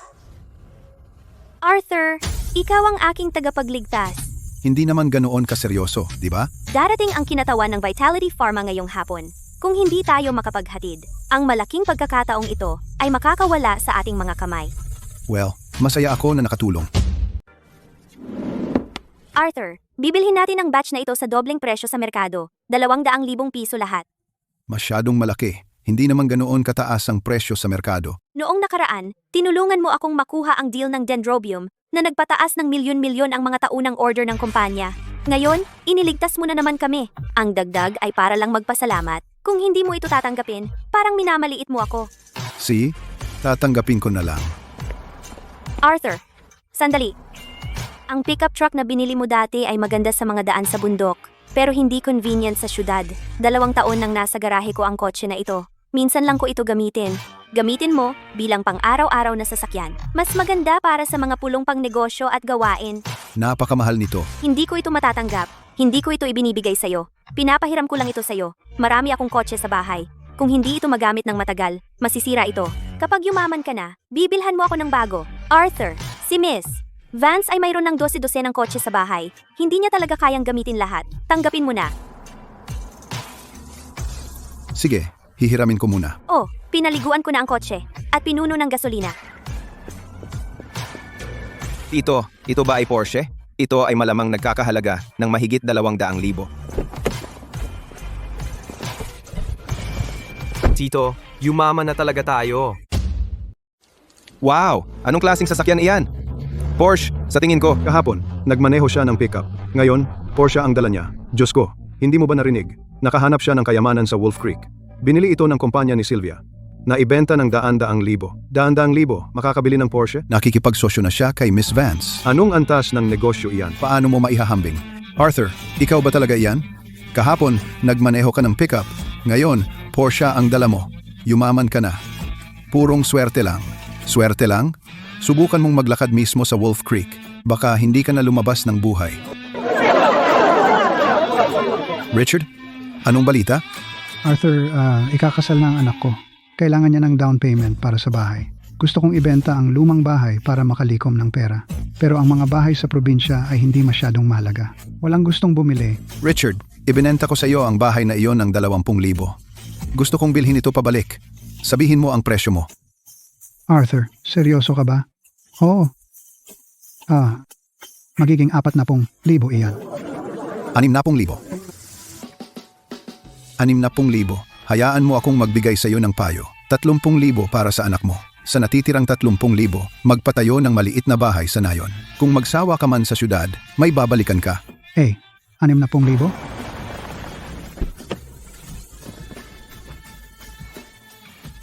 Arthur, ikaw ang aking tagapagligtas. Hindi naman ganoon kaseryoso, di ba? Darating ang kinatawan ng Vitality Pharma ngayong hapon. Kung hindi tayo makapaghatid, ang malaking pagkakataong ito ay makakawala sa ating mga kamay. Well, masaya ako na nakatulong. Arthur, bibilhin natin ang batch na ito sa dobleng presyo sa merkado. 200,000 piso lahat. Masyadong malaki. Hindi naman ganoon kataas ang presyo sa merkado. Noong nakaraan, tinulungan mo akong makuha ang deal ng Dendrobium na nagpataas ng milyon-milyon ang mga taunang order ng kumpanya. Ngayon, iniligtas mo na naman kami. Ang dagdag ay para lang magpasalamat. Kung hindi mo ito tatanggapin, parang minamaliit mo ako. See? Tatanggapin ko na lang. Arthur, sandali. Ang pickup truck na binili mo dati ay maganda sa mga daan sa bundok, pero hindi convenient sa syudad. 2 taon nang nasa garahe ko ang kotse na ito. Minsan lang ko ito gamitin. Gamitin mo bilang pang-araw-araw na sasakyan. Mas maganda para sa mga pulong pang negosyo at gawain. Napakamahal nito. Hindi ko ito matatanggap. Hindi ko ito ibinibigay sa'yo. Pinapahiram ko lang ito sa'yo. Marami akong kotse sa bahay. Kung hindi ito magamit ng matagal, masisira ito. Kapag yumaman ka na, bibilhan mo ako ng bago. Arthur, si Miss Vance ay mayroon ng 12 ng kotse sa bahay. Hindi niya talaga kayang gamitin lahat. Tanggapin mo na. Sige, hihiramin ko muna. Oh, pinaliguan ko na ang kotse at pinuno ng gasolina. Tito, ito ba ay Porsche? Ito ay malamang nagkakahalaga ng mahigit 200,000. Tito, yumaman na talaga tayo. Wow! Anong klaseng sasakyan iyan? Porsche, sa tingin ko. Kahapon, nagmaneho siya ng pickup. Ngayon, Porsche ang dala niya. Diyos ko, hindi mo ba narinig? Nakahanap siya ng kayamanan sa Wolf Creek. Binili ito ng kumpanya ni Sylvia. Naibenta ng 100,000. 100,000, makakabili ng Porsche? Nakikipagsosyo na siya kay Miss Vance. Anong antas ng negosyo iyan? Paano mo maihahambing? Arthur, ikaw ba talaga iyan? Kahapon, nagmaneho ka ng pickup. Ngayon, Porsche ang dala mo. Yumaman ka na. Purong swerte lang. Swerte lang? Subukan mong maglakad mismo sa Wolf Creek. Baka hindi ka na lumabas ng buhay. Richard, anong balita? Arthur, ikakasal na ang anak ko. Kailangan niya ng down payment para sa bahay. Gusto kong ibenta ang lumang bahay para makalikom ng pera. Pero ang mga bahay sa probinsya ay hindi masyadong mahalaga. Walang gustong bumili. Richard, ibinenta ko sa iyo ang bahay na iyon ng 20,000. Gusto kong bilhin ito pabalik. Sabihin mo ang presyo mo. Arthur, seryoso ka ba? Oo. Magiging 40,000 iyan. 60,000. 60,000. Hayaan mo akong magbigay sa iyo ng payo. 30,000 para sa anak mo. Sa natitirang 30,000, magpatayo ng maliit na bahay sa nayon. Kung magsawa ka man sa syudad, may babalikan ka. 60,000?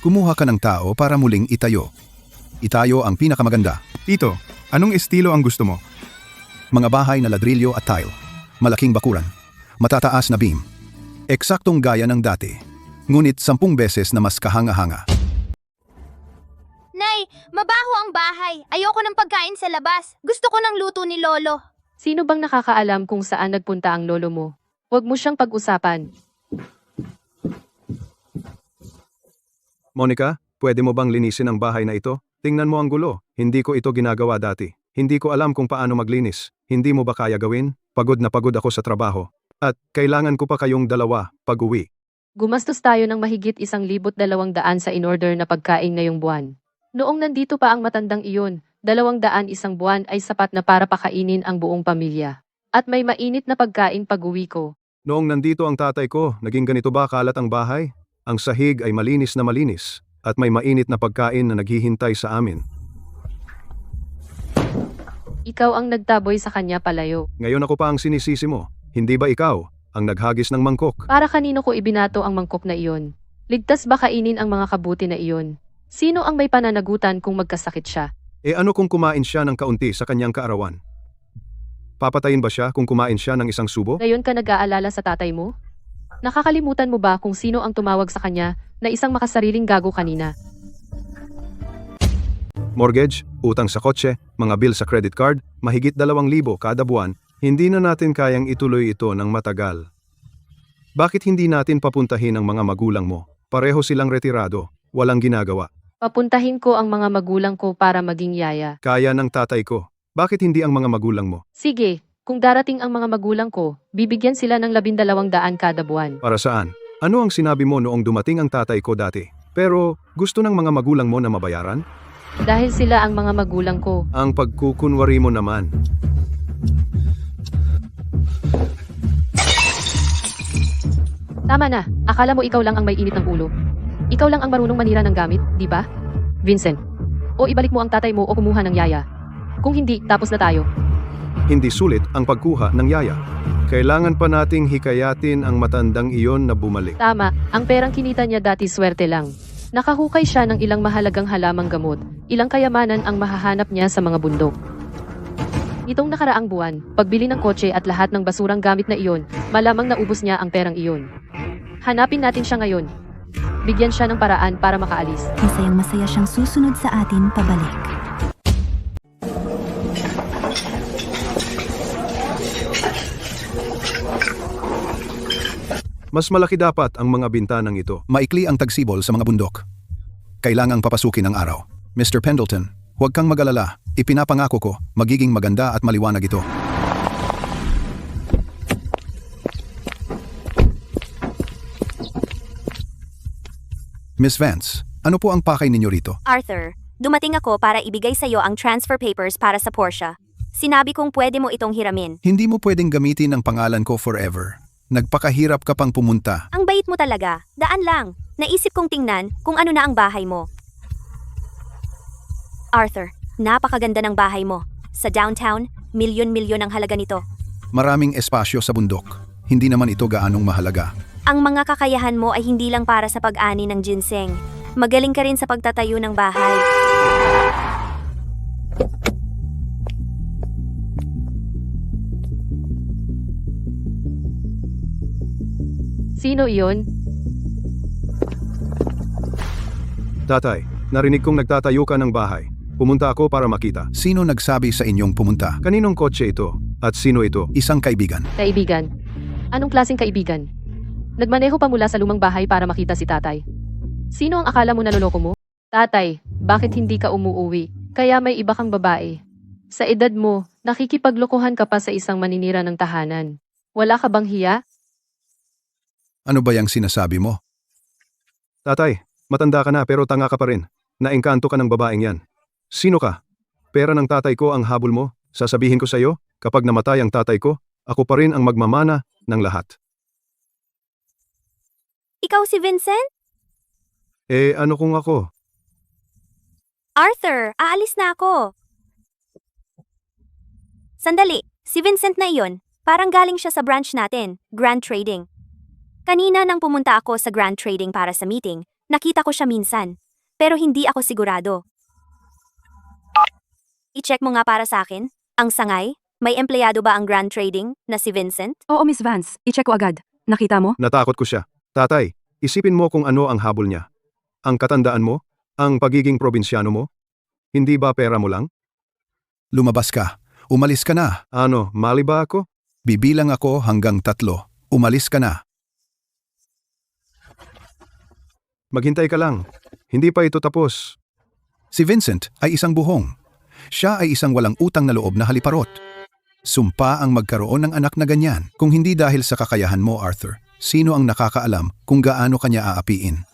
Kumuha ka ng tao para muling itayo. Itayo ang pinakamaganda. Tito, anong estilo ang gusto mo? Mga bahay na ladrilyo at tile. Malaking bakuran. Matataas na beam. Eksaktong gaya ng dati. Ngunit 10 beses na mas kahanga-hanga. Nay, mabaho ang bahay. Ayoko ng pagkain sa labas. Gusto ko ng luto ni Lolo. Sino bang nakakaalam kung saan nagpunta ang lolo mo? Huwag mo siyang pag-usapan. Monica, pwede mo bang linisin ang bahay na ito? Tingnan mo ang gulo. Hindi ko ito ginagawa dati. Hindi ko alam kung paano maglinis. Hindi mo ba kaya gawin? Pagod na pagod ako sa trabaho. At kailangan ko pa kayong dalawa pag-uwi. Gumastos tayo ng mahigit 1,200 sa in-order na pagkain ngayong buwan. Noong nandito pa ang matandang iyon, 200 isang buwan ay sapat na para pakainin ang buong pamilya. At may mainit na pagkain pag-uwi ko. Noong nandito ang tatay ko, naging ganito ba kalat ang bahay? Ang sahig ay malinis na malinis. At may mainit na pagkain na naghihintay sa amin. Ikaw ang nagtaboy sa kanya palayo. Ngayon ako pa ang sinisisi mo. Hindi ba ikaw ang naghagis ng mangkok? Para kanino ko ibinato ang mangkok na iyon? Ligtas ba kainin ang mga kabuti na iyon? Sino ang may pananagutan kung magkasakit siya? Ano kung kumain siya ng kaunti sa kanyang kaarawan? Papatayin ba siya kung kumain siya ng isang subo? Ngayon ka nag-aalala sa tatay mo? Nakakalimutan mo ba kung sino ang tumawag sa kanya na isang makasariling gago kanina? Mortgage, utang sa kotse, mga bill sa credit card, mahigit 2,000 kada buwan, hindi na natin kayang ituloy ito ng matagal. Bakit hindi natin papuntahin ang mga magulang mo? Pareho silang retirado, walang ginagawa. Papuntahin ko ang mga magulang ko para maging yaya. Kaya ng tatay ko. Bakit hindi ang mga magulang mo? Sige, kung darating ang mga magulang ko, bibigyan sila ng 1200 kada buwan. Para saan? Ano ang sinabi mo noong dumating ang tatay ko dati? Pero gusto ng mga magulang mo na mabayaran? Dahil sila ang mga magulang ko. Ang pagkukunwari mo naman. Tama na, akala mo ikaw lang ang may init ng ulo. Ikaw lang ang marunong manira ng gamit, di ba? Vincent, o ibalik mo ang tatay mo o kumuha ng yaya. Kung hindi, tapos na tayo. Hindi sulit ang pagkuha ng yaya. Kailangan pa nating hikayatin ang matandang iyon na bumalik. Tama, ang perang kinita niya dati swerte lang. Nakahukay siya ng ilang mahalagang halamang gamot, ilang kayamanan ang mahahanap niya sa mga bundok. Itong nakaraang buwan, pagbili ng kotse at lahat ng basurang gamit na iyon, malamang naubos niya ang perang iyon. Hanapin natin siya ngayon. Bigyan siya ng paraan para makaalis. Masayang masaya siyang susunod sa atin pabalik. Mas malaki dapat ang mga bintanang ito. Maikli ang tagsibol sa mga bundok. Kailangang papasukin ang araw. Mr. Pendleton, huwag kang mag-alala. Ipinapangako ko, magiging maganda at maliwanag ito. Miss Vance, ano po ang pakay ninyo rito? Arthur, dumating ako para ibigay sa'yo ang transfer papers para sa Porsche. Sinabi kong pwede mo itong hiramin. Hindi mo pwedeng gamitin ang pangalan ko forever. Nagpakahirap ka pang pumunta. Ang bait mo talaga. Daan lang. Naisip kong tingnan kung ano na ang bahay mo. Arthur, napakaganda ng bahay mo. Sa downtown, milyon-milyon ang halaga nito. Maraming espasyo sa bundok. Hindi naman ito gaanong mahalaga. Ang mga kakayahan mo ay hindi lang para sa pag-ani ng ginseng. Magaling ka rin sa pagtatayo ng bahay. Sino iyon? Tatay, Narinig kong nagtatayo ka ng bahay. Pumunta ako para makita. Sino nagsabi sa inyong pumunta? Kaninong kotse ito? At sino ito? Isang kaibigan. Kaibigan. Anong klaseng kaibigan? Nagmaneho pa mula sa lumang bahay para makita si tatay. Sino ang akala mo naloloko mo? Tatay, bakit hindi ka umuuwi? Kaya may iba kang babae. Sa edad mo, nakikipaglokohan ka pa sa isang maninira ng tahanan. Wala ka bang hiya? Ano ba yung sinasabi mo? Tatay, matanda ka na pero tanga ka pa rin. Naengkanto ka ng babaeng yan. Sino ka? Pera ng tatay ko ang habol mo? Sasabihin ko sa'yo, kapag namatay ang tatay ko, ako pa rin ang magmamana ng lahat. Ikaw si Vincent? Ano kung ako? Arthur, aalis na ako. Sandali, si Vincent na iyon. Parang galing siya sa branch natin, Grand Trading. Kanina nang pumunta ako sa Grand Trading para sa meeting, nakita ko siya minsan. Pero hindi ako sigurado. I-check mo nga para sa akin. Ang sangay, may empleyado ba ang Grand Trading na si Vincent? Oo, Miss Vance. I-check ko agad. Nakita mo? Natakot ko siya. Tatay, isipin mo kung ano ang habol niya. Ang katandaan mo? Ang pagiging probinsyano mo? Hindi ba pera mo lang? Lumabas ka. Umalis ka na. Ano, mali ba ako? Bibilang ako hanggang 3. Umalis ka na. Maghintay ka lang. Hindi pa ito tapos. Si Vincent ay isang buhong. Siya ay isang walang utang na loob na haliparot. Sumpa ang magkaroon ng anak na ganyan. Kung hindi dahil sa kakayahan mo, Arthur, sino ang nakakaalam kung gaano kanya aapiin?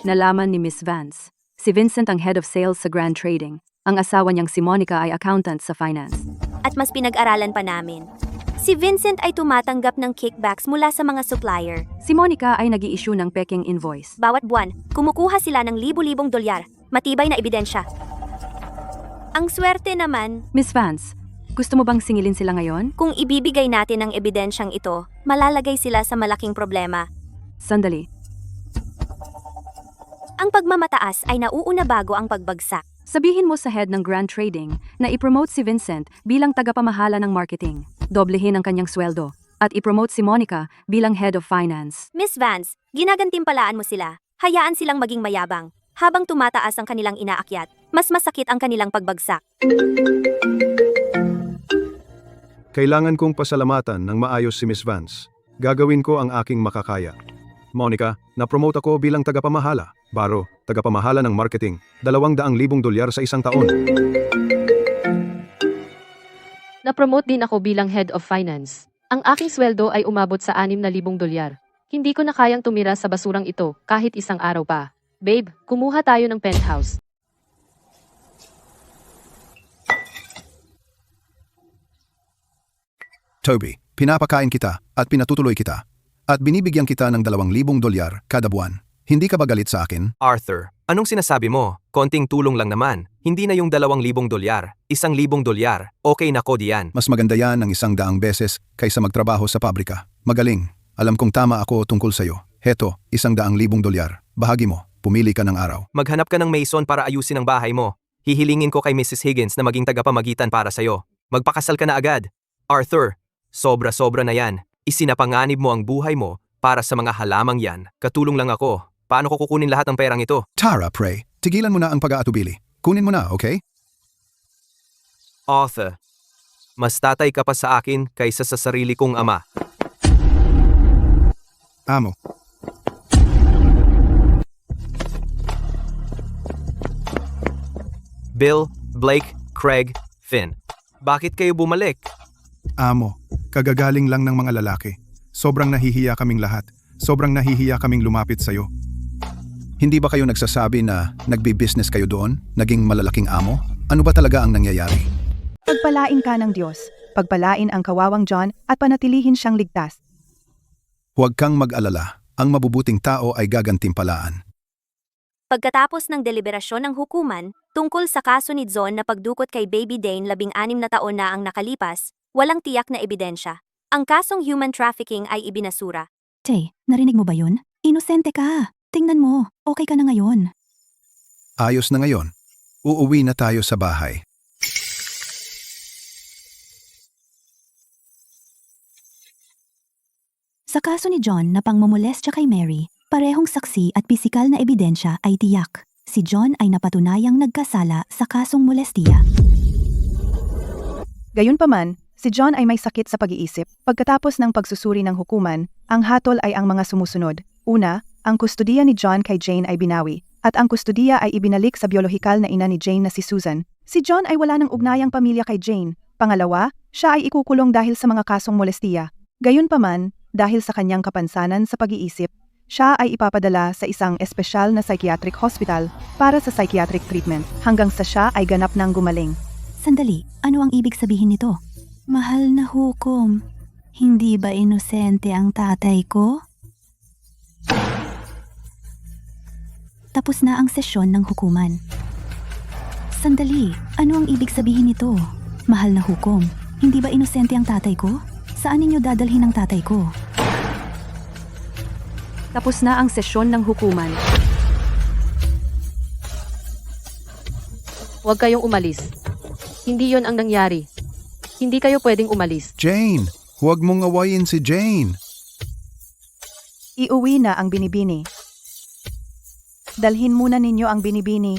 Nalaman ni Miss Vance. Si Vincent ang head of sales sa Grand Trading. Ang asawa niyang si Monica ay accountant sa finance. At mas pinag-aralan pa namin. Si Vincent ay tumatanggap ng kickbacks mula sa mga supplier. Si Monica ay nag-i-issue ng peking invoice. Bawat buwan, kumukuha sila ng libu-libong dolyar. Matibay na ebidensya. Ang swerte naman, Miss Vance, gusto mo bang singilin sila ngayon? kung ibibigay natin ang ebidensyang ito, malalagay sila sa malaking problema. Sandali. Ang pagmamataas ay nauuna bago ang pagbagsak. Sabihin mo sa head ng Grand Trading na i-promote si Vincent bilang tagapamahala ng marketing. Doblehin ang kanyang sweldo. At i-promote si Monica bilang head of finance. Miss Vance, ginagantimpalaan mo sila. Hayaan silang maging mayabang. Habang tumataas ang kanilang inaakyat, mas masakit ang kanilang pagbagsak. Kailangan kong pasalamatan ng maayos si Miss Vance. Gagawin ko ang aking makakaya. Monica, na-promote ako bilang tagapamahala. Baro, tagapamahala ng marketing. 200,000 dolyar sa isang taon. Na-promote din ako bilang head of finance. Ang aking sweldo ay umabot sa 6,000 dolyar. Hindi ko na kayang tumira sa basurang ito kahit isang araw pa. Babe, kumuha tayo ng penthouse. Toby, pinapakain kita at pinatutuloy kita. At binibigyan kita ng 2,000 dolyar kada buwan. Hindi ka ba galit sa akin? Arthur, anong sinasabi mo? Konting tulong lang naman. Hindi na yung 2,000 dolyar. 1,000 dolyar. Okay na ko diyan. Mas maganda yan ng 100 beses kaysa magtrabaho sa pabrika. Magaling. Alam kong tama ako tungkol sa'yo. Heto, 100,000 dolyar. Bahagi mo. Pumili ka ng araw. Maghanap ka ng mason para ayusin ang bahay mo. Hihilingin ko kay Mrs. Higgins na maging tagapamagitan para sa'yo. Magpakasal ka na agad. Arthur, sobra-sobra na yan. Isinapanganib mo ang buhay mo para sa mga halamang yan. Katulong lang ako. Paano ko kukunin lahat ng perang ito? Tara, pray. Tigilan mo na ang pag-aatubili. Kunin mo na, okay? Arthur, mas tatay ka pa sa akin kaysa sa sarili kong ama. Amo, Bill, Blake, Craig, Finn. Bakit kayo bumalik? amo, kagagaling lang ng mga lalaki. Sobrang nahihiya kaming lahat. Sobrang nahihiya kaming lumapit sa'yo. Hindi ba kayo nagsasabi na nagbi-business kayo doon? Naging malalaking amo? Ano ba talaga ang nangyayari? Pagpalain ka ng Diyos. Pagpalain ang kawawang John at panatilihin siyang ligtas. Huwag kang mag-alala. Ang mabubuting tao ay gagantimpalaan. Pagkatapos ng deliberasyon ng hukuman, tungkol sa kaso ni John na pagdukot kay Baby Dane 16 na taon na ang nakalipas, walang tiyak na ebidensya. Ang kasong human trafficking ay ibinasura. Tay, narinig mo ba yun? Inosente ka. Tingnan mo, okay ka na ngayon. Ayos na ngayon. Uuwi na tayo sa bahay. Sa kaso ni John na pangmomolestya kay Mary, Parehong saksi at pisikal na ebidensya ay tiyak. Si John ay napatunayang nagkasala sa kasong molestiya. Gayunpaman, si John ay may sakit sa pag-iisip. Pagkatapos ng pagsusuri ng hukuman, ang hatol ay ang mga sumusunod. Una, ang kustudiya ni John kay Jane ay binawi, at ang kustudiya ay ibinalik sa biolohikal na ina ni Jane na si Susan. Si John ay wala ng ugnayang pamilya kay Jane. Pangalawa, siya ay ikukulong dahil sa mga kasong molestiya. Gayunpaman, dahil sa kanyang kapansanan sa pag-iisip, siya ay ipapadala sa isang espesyal na psychiatric hospital para sa psychiatric treatment hanggang sa siya ay ganap ng gumaling. Sandali, ano ang ibig sabihin nito? Mahal na hukom, hindi ba inosente ang tatay ko? Tapos na ang sesyon ng hukuman. Sandali, ano ang ibig sabihin nito? Mahal na hukom, hindi ba inosente ang tatay ko? Saan ninyo dadalhin ang tatay ko? Tapos na ang sesyon ng hukuman. Huwag kayong umalis. Hindi yon ang nangyari. Hindi kayo pwedeng umalis. Jane, huwag mong awayin si Jane. Iuwi na ang binibini. Dalhin muna ninyo ang binibini.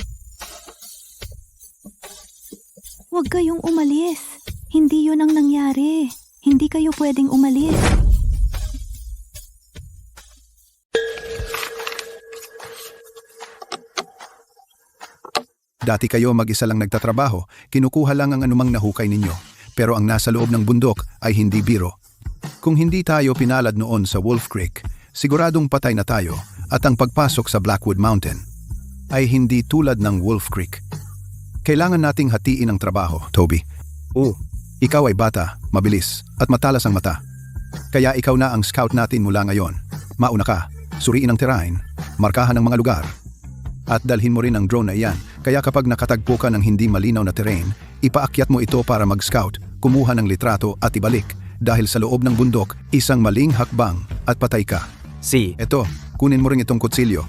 Huwag kayong umalis. Hindi yon ang nangyari. Hindi kayo pwedeng umalis. Dati kayo mag-isa lang nagtatrabaho, kinukuha lang ang anumang nahukay ninyo. Pero ang nasa loob ng bundok ay hindi biro. Kung hindi tayo pinalad noon sa Wolf Creek, siguradong patay na tayo at ang pagpasok sa Blackwood Mountain ay hindi tulad ng Wolf Creek. Kailangan nating hatiin ang trabaho, Toby. Ikaw ay bata, mabilis, at matalas ang mata. Kaya ikaw na ang scout natin mula ngayon. Mauna ka, suriin ang terrain, markahan ang mga lugar, at dalhin mo rin ang drone na iyan. Kaya kapag nakatagpo ka ng hindi malinaw na terrain, ipaakyat mo ito para mag-scout, kumuha ng litrato at ibalik. Dahil sa loob ng bundok, isang maling hakbang at patay ka. Eto, kunin mo rin itong kutsilyo.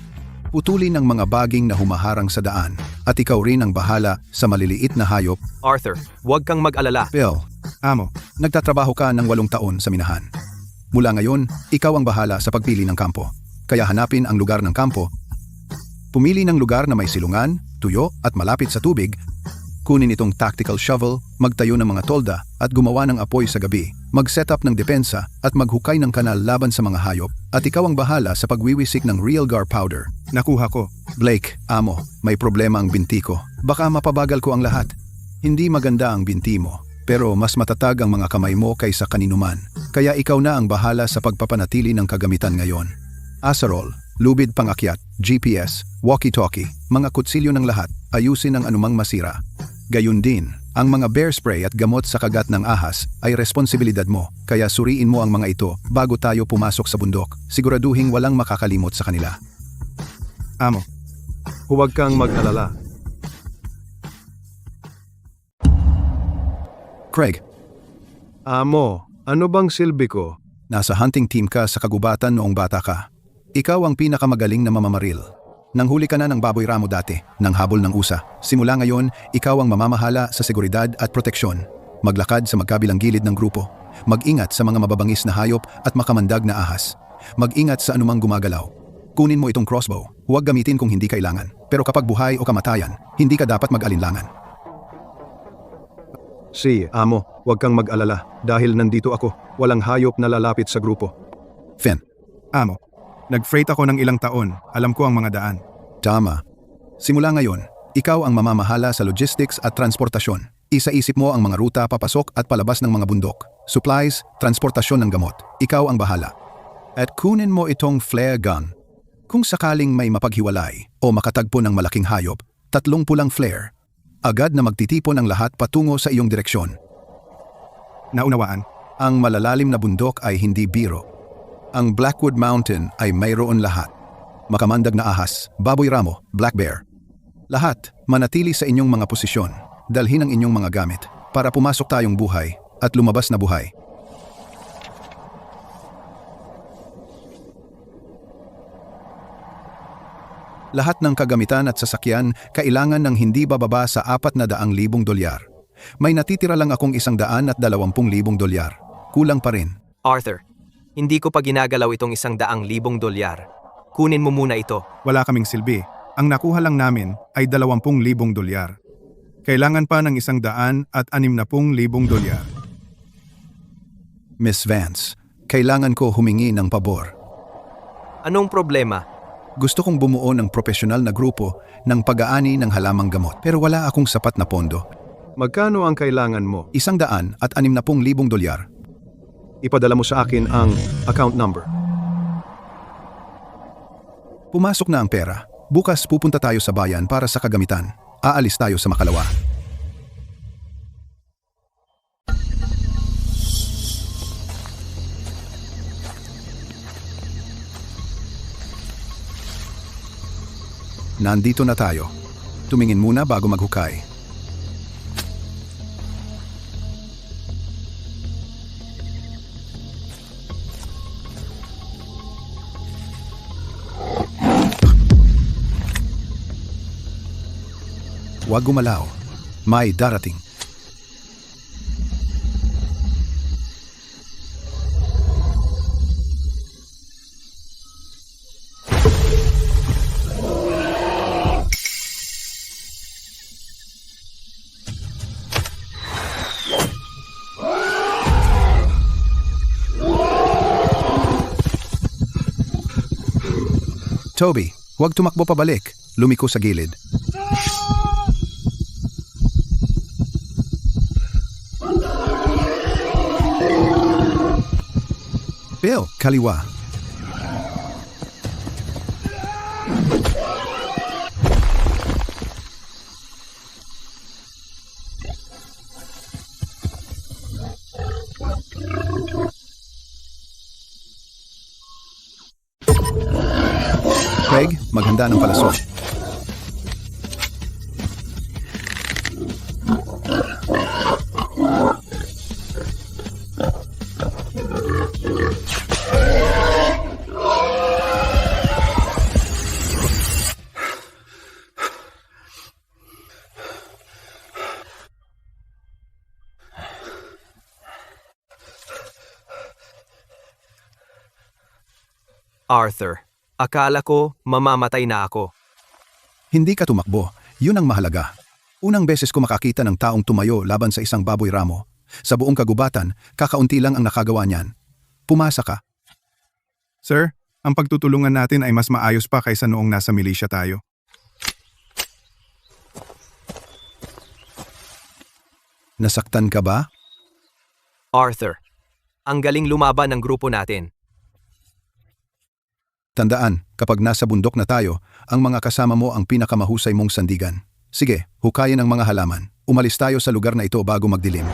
Putulin ang mga baging na humaharang sa daan. At ikaw rin ang bahala sa maliliit na hayop. Arthur, huwag kang mag-alala. Bill, Amo, nagtatrabaho ka ng 8 taon sa minahan. Mula ngayon, ikaw ang bahala sa pagpili ng kampo. Kaya hanapin ang lugar ng kampo. Pumili ng lugar na may silungan, tuyo at malapit sa tubig. Kunin itong tactical shovel, magtayo ng mga tolda at gumawa ng apoy sa gabi. Mag-set up ng depensa at maghukay ng kanal laban sa mga hayop. At ikaw ang bahala sa pagwiwisik ng real gar powder. nakuha ko. Blake, amo, may problema ang binti ko. Baka mapabagal ko ang lahat. Hindi maganda ang binti mo, pero mas matatag ang mga kamay mo kaysa kaninuman. Kaya ikaw na ang bahala sa pagpapanatili ng kagamitan ngayon. Asarol, lubid pangakyat, GPS, walkie-talkie, mga kutsilyo ng lahat, ayusin ang anumang masira. Gayun din, ang mga bear spray at gamot sa kagat ng ahas ay responsibilidad mo, kaya suriin mo ang mga ito bago tayo pumasok sa bundok. Siguraduhin walang makakalimot sa kanila. Amo, Huwag kang mag-alala. Craig, Amo, ano bang silbi ko? nasa hunting team ka sa kagubatan noong bata ka. Ikaw ang pinakamagaling na mamamaril. Nanghuli ka na ng baboy ramo dati, ng habol ng usa. Simula ngayon, ikaw ang mamamahala sa seguridad at proteksyon. Maglakad sa magkabilang gilid ng grupo. Mag-ingat sa mga mababangis na hayop at makamandag na ahas. Mag-ingat sa anumang gumagalaw. Kunin mo itong crossbow. Huwag gamitin kung hindi kailangan. Pero kapag buhay o kamatayan, hindi ka dapat mag-alinlangan. Amo, huwag kang mag-alala dahil nandito ako. Walang hayop na lalapit sa grupo. Finn. Amo, nag-freight ako ng ilang taon. Alam ko ang mga daan. Tama. Simula ngayon, ikaw ang mamamahala sa logistics at transportasyon. Isa-isip mo ang mga ruta papasok at palabas ng mga bundok. Supplies, transportasyon ng gamot. Ikaw ang bahala. At kunin mo itong flare gun. Kung sakaling may mapaghiwalay o makatagpo ng malaking hayop, 3 pulang flare. Agad na magtitipon ang lahat patungo sa iyong direksyon. Naunawaan. Ang malalalim na bundok ay hindi biro. Ang Blackwood Mountain ay mayroon lahat. Makamandag na ahas, baboy ramo, black bear. Lahat, manatili sa inyong mga posisyon. Dalhin ang inyong mga gamit para pumasok tayong buhay at lumabas na buhay. Lahat ng kagamitan at sasakyan kailangan ng hindi bababa sa $400,000. May natitira lang akong $120,000. Kulang pa rin. Arthur, hindi ko pa ginagalaw itong $100,000. Kunin mo muna ito. Wala kaming silbi. Ang nakuha lang namin ay 20,000 dolyar. Kailangan pa ng 160,000 dolyar. Miss Vance, kailangan ko humingi ng pabor. Anong problema? Gusto kong bumuo ng profesional na grupo ng pag-aani ng halamang gamot pero wala akong sapat na pondo. Magkano ang kailangan mo? 160,000 dolyar. Ipadala mo sa akin ang account number. Pumasok na ang pera. Bukas pupunta tayo sa bayan para sa kagamitan. Aalis tayo sa Makalawa. Nandito na tayo. Tumingin muna bago maghukay. Huwag gumalaw. May darating. Toby, huwag tumakbo pabalik. Lumiko sa gilid. Bill, kaliwa. Craig, maghanda ng palasok. Arthur, akala ko mamamatay na ako. Hindi ka tumakbo. Yun ang mahalaga. Unang beses ko makakita ng taong tumayo laban sa isang baboy ramo. Sa buong kagubatan, kakaunti lang ang nakagawa niyan. Pumasa ka. Sir, ang pagtutulungan natin ay mas maayos pa kaysa noong nasa milisya tayo. Nasaktan ka ba? Arthur, ang galing lumaban ng grupo natin. Tandaan, kapag nasa bundok na tayo, ang mga kasama mo ang pinakamahusay mong sandigan. Sige, hukayin ang mga halaman. Umalis tayo sa lugar na ito bago magdilim.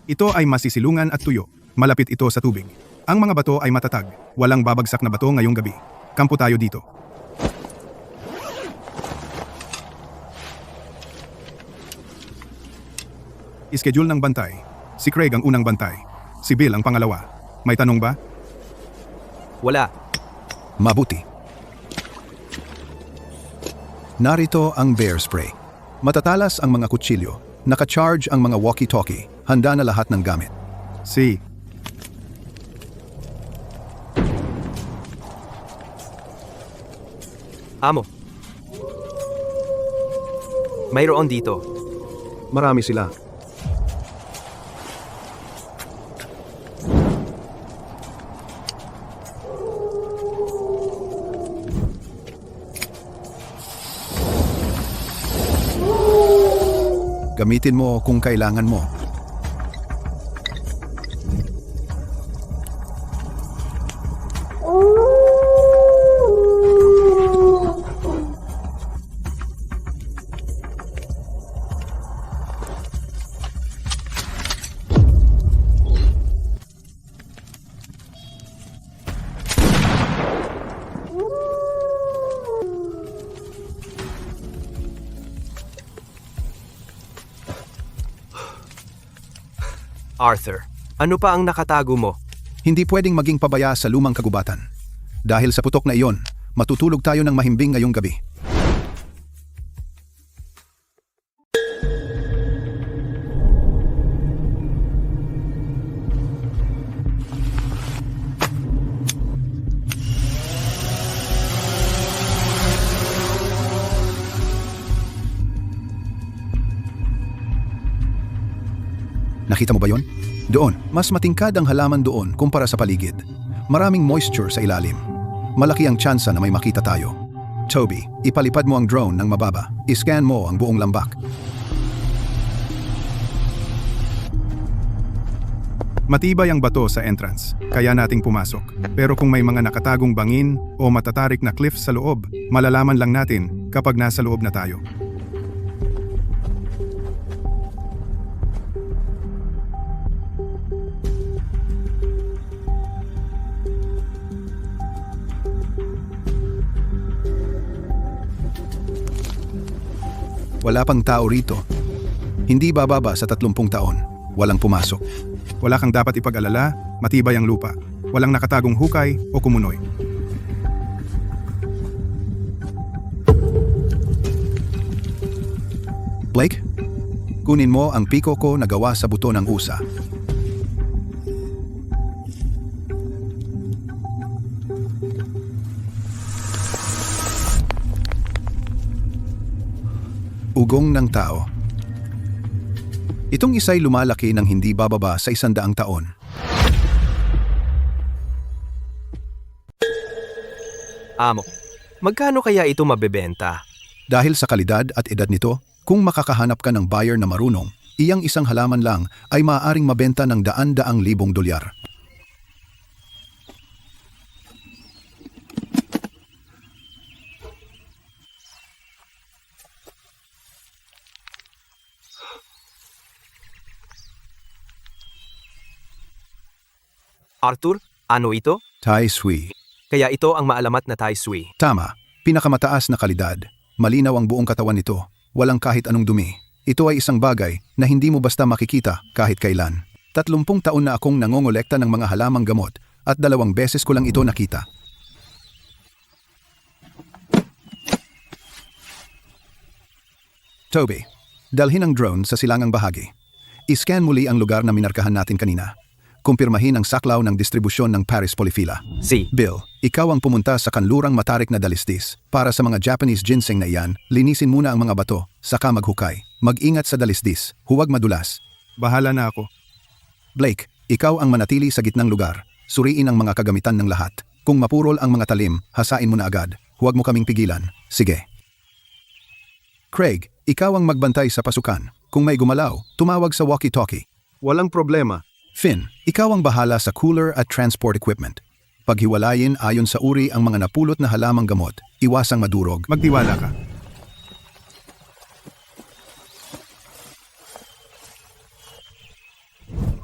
Ito ay masisilungan at tuyo. Malapit ito sa tubig. Ang mga bato ay matatag. Walang babagsak na bato ngayong gabi. Kampo tayo dito. Ischedule ng bantay. Si Craig ang unang bantay. Si Bill ang pangalawa. May tanong ba? Wala. Mabuti. Narito ang bear spray. Matatalas ang mga kutsilyo. Naka-charge ang mga walkie-talkie. Handa na lahat ng gamit. Si. Amo. Mayroon dito. Marami sila. Gamitin mo kung kailangan mo. Arthur, ano pa ang nakatago mo? Hindi pwedeng maging pabaya sa lumang kagubatan. Dahil sa putok na iyon, matutulog tayo ng mahimbing ngayong gabi. Nakita mo ba yon? Doon, mas matingkad ang halaman doon kumpara sa paligid. Maraming moisture sa ilalim. Malaki ang tsansa na may makita tayo. Toby, ipalipad mo ang drone ng mababa. I-scan mo ang buong lambak. Matibay ang bato sa entrance, kaya nating pumasok. Pero kung may mga nakatagong bangin o matatarik na cliff sa loob, malalaman lang natin kapag nasa loob na tayo. Wala pang tao rito. Hindi bababa sa 30 taon. Walang pumasok. Wala kang dapat ipag-alala, matibay ang lupa. Walang nakatagong hukay o kumunoy. Blake, kunin mo ang piko ko na gawa sa buto ng usa. Ugong ng tao. Itong isa'y lumalaki ng hindi bababa sa 100 taon. Amo, magkano kaya ito mabebenta? Dahil sa kalidad at edad nito, kung makakahanap ka ng buyer na marunong, iyang isang halaman lang ay maaaring mabenta ng $100,000. Arthur, ano ito? Tai Sui. Kaya ito ang maalamat na Tai Sui. Tama, pinakamataas na kalidad. Malinaw ang buong katawan nito, walang kahit anong dumi. Ito ay isang bagay na hindi mo basta makikita kahit kailan. 30 taon na akong nangongolekta ng mga halamang gamot at 2 beses ko lang ito nakita. Toby, dalhin ang drone sa silangang bahagi. I-scan muli ang lugar na minarkahan natin kanina. Kumpirmahin ang saklaw ng distribusyon ng Paris Polyphila. Si. Bill, ikaw ang pumunta sa kanlurang matarik na dalisdis. Para sa mga Japanese ginseng na iyan, linisin muna ang mga bato, saka maghukay. Mag-ingat sa dalisdis, huwag madulas. Bahala na ako. Blake, ikaw ang manatili sa gitnang lugar. Suriin ang mga kagamitan ng lahat. Kung mapurol ang mga talim, hasain mo na agad. Huwag mo kaming pigilan. Sige. Craig, ikaw ang magbantay sa pasukan. Kung may gumalaw, tumawag sa walkie-talkie. Walang problema. Finn, ikaw ang bahala sa cooler at transport equipment. Paghiwalayin ayon sa uri ang mga napulot na halamang gamot, iwasang madurog. Magtiwala ka.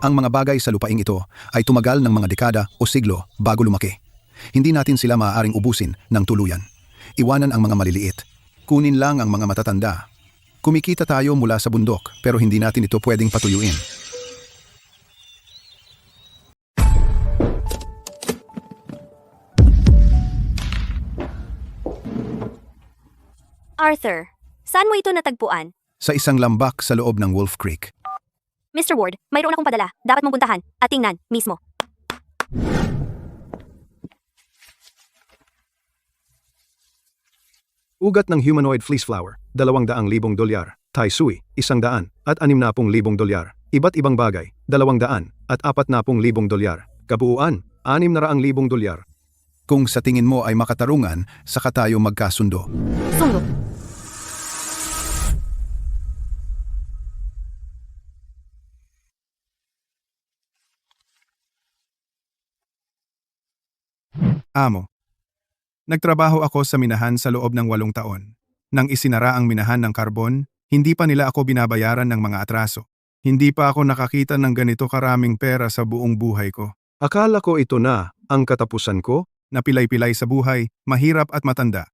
Ang mga bagay sa lupaing ito ay tumagal ng mga dekada o siglo bago lumaki. Hindi natin sila maaaring ubusin ng tuluyan. Iwanan ang mga maliliit. Kunin lang ang mga matatanda. Kumikita tayo mula sa bundok pero hindi natin ito pwedeng patuyuin. Arthur, saan mo ito natagpuan? Sa isang lambak sa loob ng Wolf Creek. Mr. Ward, mayroon akong padala. Dapat mong puntahan at tingnan mismo. Ugat ng humanoid fleece flower, $200,000. Tai Sui, $100,000 at $60,000. Iba't ibang bagay, $200,000 at $40,000. Kabuuan, $600,000. Kung sa tingin mo ay makatarungan, saka tayo magkasundo. Sundo. Amo. Nagtrabaho ako sa minahan sa loob ng 8 taon. Nang isinara ang minahan ng karbon, hindi pa nila ako binabayaran ng mga atraso. Hindi pa ako nakakita ng ganito karaming pera sa buong buhay ko. Akala ko ito na ang katapusan ko. Napilay-pilay sa buhay, mahirap at matanda.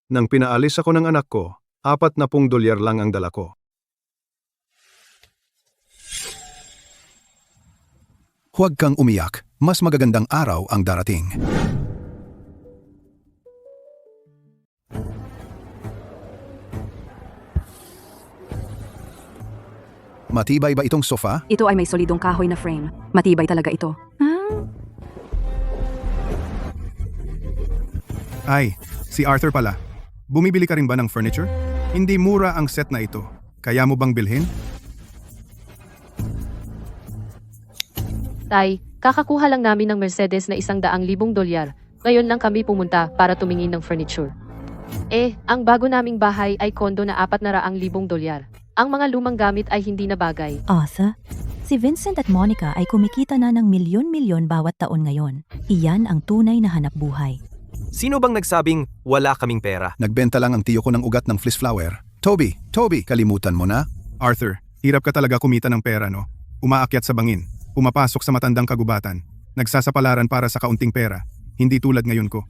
Nang pinaalis ako ng anak ko, $40 lang ang dala ko. Huwag kang umiyak, mas magagandang araw ang darating. Matibay ba itong sofa? Ito ay may solidong kahoy na frame. Matibay talaga ito. Ay, si Arthur pala. Bumibili ka rin ba ng furniture? Hindi mura ang set na ito. Kaya mo bang bilhin? Tay, kakakuha lang namin ng Mercedes na $100,000. Ngayon lang kami pumunta para tumingin ng furniture. Ang bago naming bahay ay kondo na $400,000. Ang mga lumang gamit ay hindi na bagay. Arthur, si Vincent at Monica ay kumikita na ng milyon-milyon bawat taon ngayon. Iyan ang tunay na hanap buhay. Sino bang nagsabing wala kaming pera? Nagbenta lang ang tiyo ko ng ugat ng fleece flower. Toby, kalimutan mo na? Arthur, hirap ka talaga kumita ng pera, no? Umaakyat sa bangin, pumapasok sa matandang kagubatan, nagsasapalaran para sa kaunting pera, hindi tulad ngayon ko.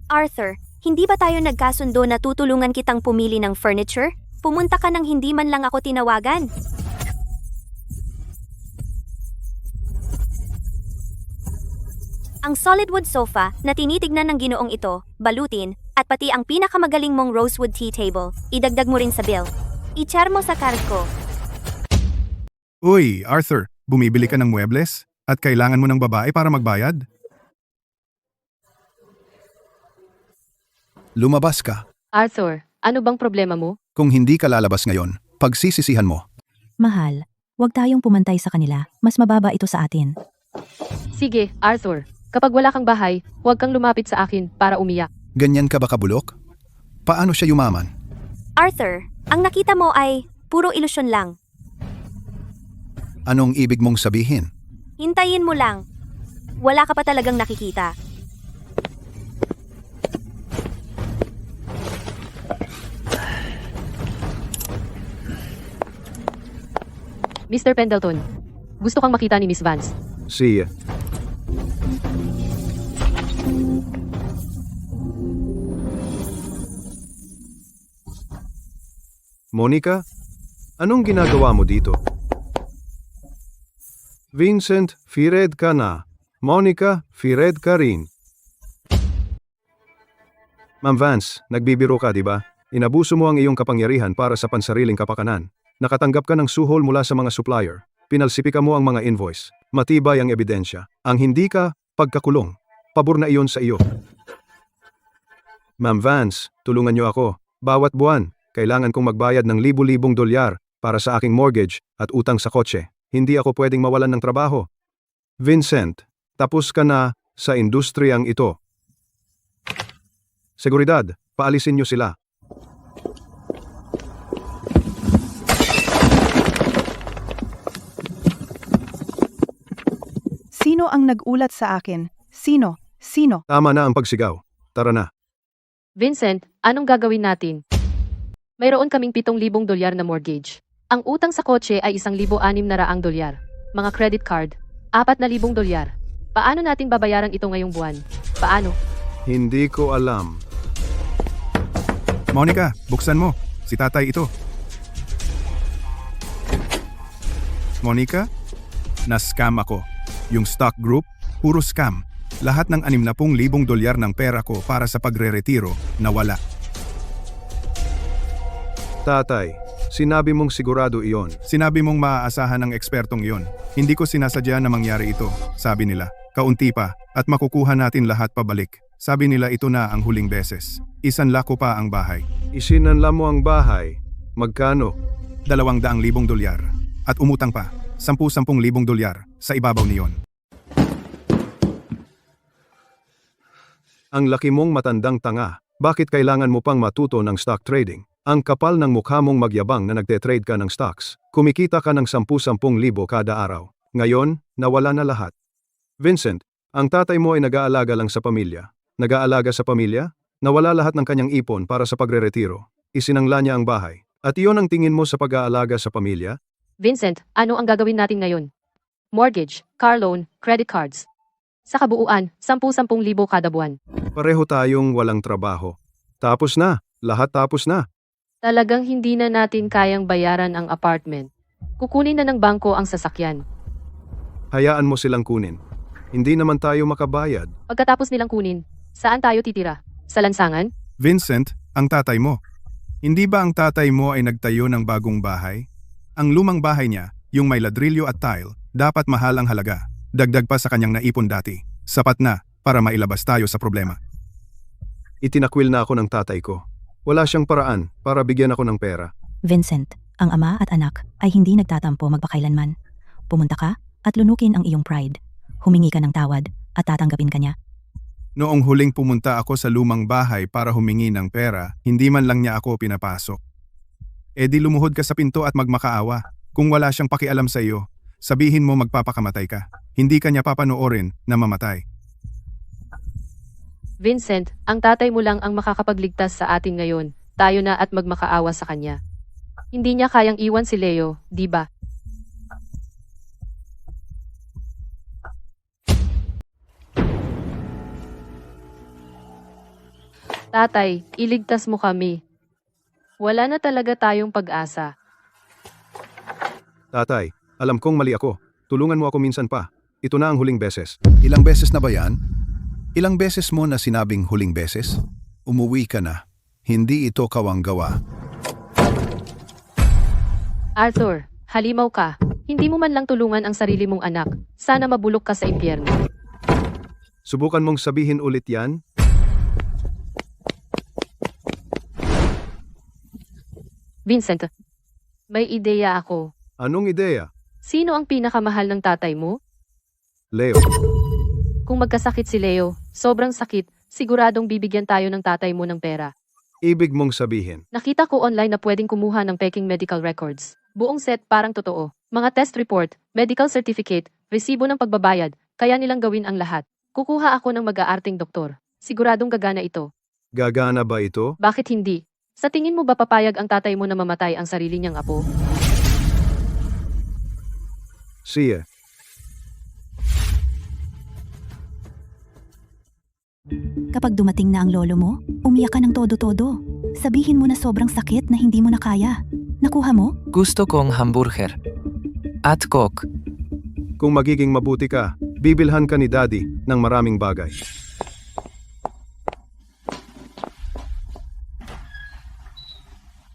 Arthur, hindi ba tayo nagkasundo na tutulungan kitang pumili ng furniture? Pumunta ka nang hindi man lang ako tinawagan. Ang solid wood sofa na tinitignan ng ginoong ito, balutin, at pati ang pinakamagaling mong rosewood tea table, idagdag mo rin sa bill. I-share mo sa card ko. Uy, Arthur, bumibili ka ng muebles? At kailangan mo ng babae para magbayad? Lumabas ka. Arthur, ano bang problema mo? Kung hindi ka lalabas ngayon, pagsisisihan mo. Mahal, huwag tayong pumantay sa kanila. Mas mababa ito sa atin. Sige, Arthur. Kapag wala kang bahay, huwag kang lumapit sa akin para umiyak. Ganyan ka ba kabulok? Paano siya yumaman? Arthur, ang nakita mo ay puro ilusyon lang. Anong ibig mong sabihin? Hintayin mo lang. Wala ka pa talagang nakikita. Mr. Pendleton, gusto kang makita ni Miss Vance. See ya. Monica, anong ginagawa mo dito? Vincent, fired ka na. Monica, fired ka rin. Ma'am Vance, nagbibiro ka, di ba? Inabuso mo ang iyong kapangyarihan para sa pansariling kapakanan. Nakatanggap ka ng suhol mula sa mga supplier. Pinalsipika mo ang mga invoice. Matibay ang ebidensya. Ang hindi ka, pagkakulong. Pabor na iyon sa iyo. Ma'am Vance, tulungan niyo ako. Bawat buwan, kailangan kong magbayad ng libu-libong dolyar para sa aking mortgage at utang sa kotse. Hindi ako pwedeng mawalan ng trabaho. Vincent, tapos ka na sa industriyang ito. Seguridad, paalisin niyo sila. Sino ang nag-ulat sa akin? Sino? Tama na ang pagsigaw. Tara na. Vincent, anong gagawin natin? Mayroon kaming $7,000 na mortgage. Ang utang sa kotse ay $1,600. Mga credit card, $4,000. Paano natin babayaran ito ngayong buwan? Paano? Hindi ko alam. Monica, buksan mo. Si tatay ito. Monica, na-scam ako. Yung stock group, puro scam. Lahat ng $60,000 ng pera ko para sa pagre-retiro, nawala. Tatay, sinabi mong sigurado iyon. Sinabi mong maaasahan ng ekspertong iyon. Hindi ko sinasadya na mangyari ito, sabi nila. Kaunti pa, at makukuha natin lahat pabalik. Sabi nila ito na ang huling beses. Isanla ko pa ang bahay. Isinanla mo ang bahay. Magkano? $200,000. At umutang pa, $10,000 sa ibabaw niyon. Ang laki mong matandang tanga. Bakit kailangan mo pang matuto ng stock trading? Ang kapal ng mukha mong magyabang na nagte-trade ka ng stocks. Kumikita ka ng 10,000 kada araw. Ngayon, nawala na lahat. Vincent, ang tatay mo ay nag-aalaga lang sa pamilya. Nag-aalaga sa pamilya? Nawala lahat ng kanyang ipon para sa pagre-retiro. Isinangla niya ang bahay. At iyon ang tingin mo sa pag-aalaga sa pamilya? Vincent, ano ang gagawin natin ngayon? Mortgage, car loan, credit cards. Sa kabuuan, 10,000 kada buwan. Pareho tayong walang trabaho. Tapos na. Lahat tapos na. Talagang hindi na natin kayang bayaran ang apartment. Kukunin na ng bangko ang sasakyan. Hayaan mo silang kunin. Hindi naman tayo makabayad. Pagkatapos nilang kunin, saan tayo titira? Sa lansangan? Vincent, ang tatay mo. Hindi ba ang tatay mo ay nagtayo ng bagong bahay? Ang lumang bahay niya, yung may ladrilyo at tile, dapat mahal ang halaga. Dagdag pa sa kanyang naipon dati. Sapat na para mailabas tayo sa problema. Itinakwil na ako ng tatay ko. Wala siyang paraan para bigyan ako ng pera. Vincent, Ang ama at anak ay hindi nagtatampo magpakailanman. Pumunta ka at lunukin ang iyong pride. Humingi ka ng tawad at tatanggapin ka niya. Noong huling pumunta ako sa lumang bahay para humingi ng pera, hindi man lang niya ako pinapasok. E di lumuhod ka sa pinto at magmakaawa. Kung wala siyang pakialam sa iyo, sabihin mo magpapakamatay ka. Hindi ka niya papanoorin na mamatay. Vincent, ang tatay mo lang ang makakapagligtas sa atin ngayon. Tayo na at magmakaawa sa kanya. Hindi niya kayang iwan si Leo, di ba? Tatay, iligtas mo kami. Wala na talaga tayong pag-asa. Tatay, alam kong mali ako. Tulungan mo ako minsan pa. Ito na ang huling beses. Ilang beses na ba yan? Ilang beses mo na sinabing huling beses? Umuwi ka na. Hindi ito kawang gawa. Arthur, halimaw ka. Hindi mo man lang tulungan ang sarili mong anak. Sana mabulok ka sa impyerno. Subukan mong sabihin ulit yan. Vincent, may ideya ako. Anong ideya? Sino ang pinakamahal ng tatay mo? Leo. Kung magkasakit si Leo, sobrang sakit, siguradong bibigyan tayo ng tatay mo ng pera. Ibig mong sabihin. Nakita ko online na pwedeng kumuha ng peking medical records. Buong set parang totoo. Mga test report, medical certificate, resibo ng pagbabayad, kaya nilang gawin ang lahat. Kukuha ako ng mag-aarting doktor. Siguradong gagana ito. Gagana ba ito? Bakit hindi? Sa tingin mo ba papayag ang tatay mo na mamatay ang sarili niyang apo? Siya. Kapag dumating na ang lolo mo, umiyak ka ng todo-todo. Sabihin mo na sobrang sakit na hindi mo na kaya. Nakuha mo? Gusto kong hamburger. At coke. Kung magiging mabuti ka, bibilhan ka ni Daddy ng maraming bagay.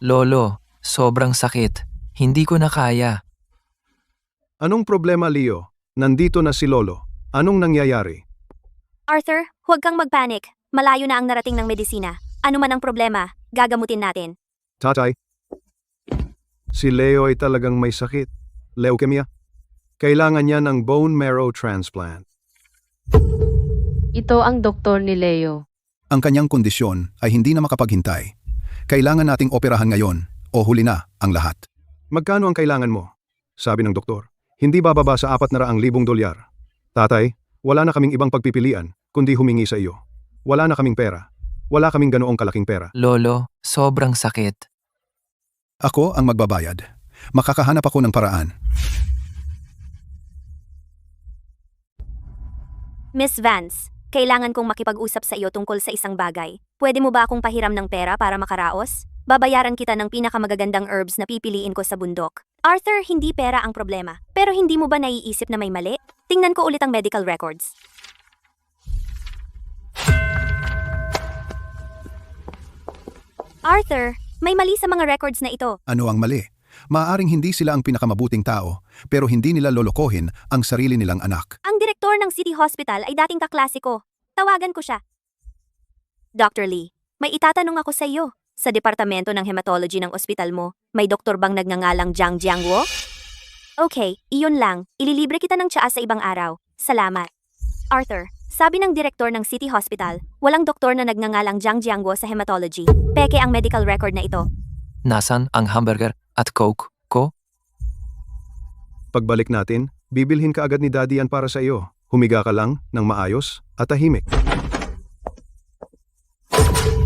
Lolo, sobrang sakit. Hindi ko na kaya. Anong problema, Leo? Nandito na si Lolo. Anong nangyayari? Arthur, huwag kang magpanik. Malayo na ang narating ng medisina. Ano man ang problema, gagamutin natin. Tatay, si Leo ay talagang may sakit. Leukemia. Kailangan niya ng bone marrow transplant. Ito ang doktor ni Leo. Ang kanyang kondisyon ay hindi na makapaghintay. Kailangan nating operahan ngayon o huli na ang lahat. Magkano ang kailangan mo? Sabi ng doktor. Hindi bababa sa $400,000. Tatay, wala na kaming ibang pagpipilian kundi humingi sa iyo. Wala na kaming pera. Wala kaming ganoong kalaking pera. Lolo, sobrang sakit. Ako ang magbabayad. Makakahanap ako ng paraan. Miss Vance, kailangan kong makipag-usap sa iyo tungkol sa isang bagay. Pwede mo ba akong pahiram ng pera para makaraos? Babayaran kita ng pinakamagagandang herbs na pipiliin ko sa bundok. Arthur, hindi pera ang problema. Pero hindi mo ba naiisip na may mali? Tingnan ko ulit ang medical records. Arthur, may mali sa mga records na ito. Ano ang mali? Maaaring hindi sila ang pinakamabuting tao, pero hindi nila lolokohin ang sarili nilang anak. Ang direktor ng City Hospital ay dating kaklase ko. Tawagan ko siya. Dr. Lee, may itatanong ako sa iyo. Sa departamento ng hematology ng ospital mo, may doktor bang nagngangalang Jiang Jiangwo? Okay, iyon lang. Ililibre kita ng tsaa sa ibang araw. Salamat. Arthur, sabi ng direktor ng City Hospital, walang doktor na nagngangalang Jiang Jiangwo sa hematology. Peke ang medical record na ito. Nasan ang hamburger at coke ko? Pagbalik natin, bibilhin ka agad ni Daddy yan para sa iyo. Humiga ka lang ng maayos at tahimik.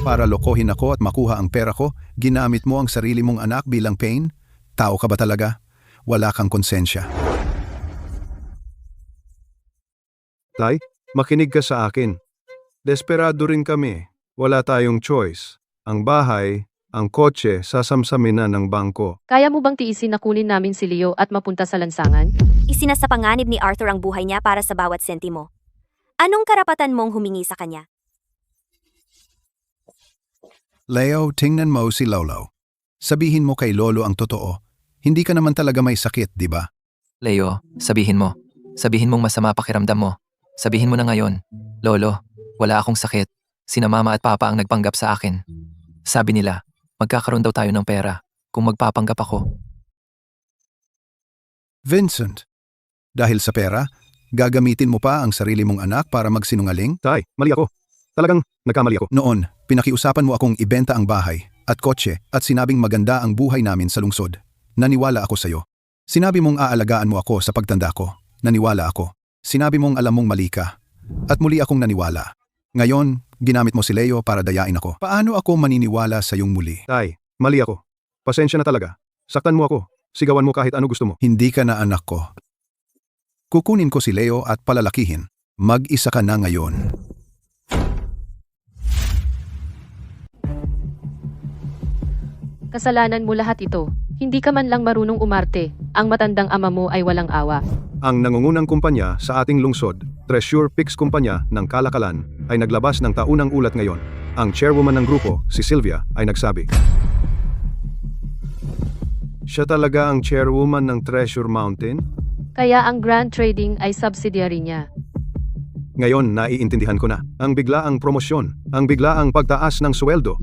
Para lokohin ako at makuha ang pera ko, ginamit mo ang sarili mong anak bilang pain? Tao ka ba talaga? Wala kang konsensya. Tay, makinig ka sa akin. Desperado rin kami. Wala tayong choice. Ang bahay, ang kotse, sasamsamin na ng bangko. Kaya mo bang tiisin na kunin namin si Leo at mapunta sa lansangan? Isinasapanganib ni Arthur ang buhay niya para sa bawat sentimo. Anong karapatan mong humingi sa kanya? Leo, tingnan mo si Lolo. Sabihin mo kay Lolo ang totoo. Hindi ka naman talaga may sakit, di ba? Leo, sabihin mo. Sabihin mong masama pakiramdam mo. Sabihin mo na ngayon. Lolo, wala akong sakit. Sina mama at papa ang nagpanggap sa akin. Sabi nila, magkakaroon daw tayo ng pera kung magpapanggap ako. Vincent, dahil sa pera, gagamitin mo pa ang sarili mong anak para magsinungaling? Tay, mali ako. Talagang nagkamali ako. Noon, pinakiusapan mo akong ibenta ang bahay at kotse at sinabing maganda ang buhay namin sa lungsod. Naniwala ako sa'yo. Sinabi mong aalagaan mo ako sa pagtanda ko. Naniwala ako. Sinabi mong alam mong mali ka. At muli akong naniwala. Ngayon, ginamit mo si Leo para dayain ako. Paano ako maniniwala sa iyong muli? Tay, mali ako. Pasensya na talaga. Saktan mo ako. Sigawan mo kahit ano gusto mo. Hindi ka na anak ko. Kukunin ko si Leo at palalakihin. Mag-isa ka na ngayon. Kasalanan mo lahat ito. Hindi ka man lang marunong umarte. Ang matandang ama mo ay walang awa. Ang nangungunang kumpanya sa ating lungsod, Treasure Pix Kumpanya ng Kalakalan, ay naglabas ng taunang ulat ngayon. Ang chairwoman ng grupo, si Sylvia, ay nagsabi, siya talaga ang chairwoman ng Treasure Mountain? Kaya ang Grand Trading ay subsidiary niya. Ngayon, naiintindihan ko na. Ang biglaang promosyon, ang biglaang pagtaas ng sweldo,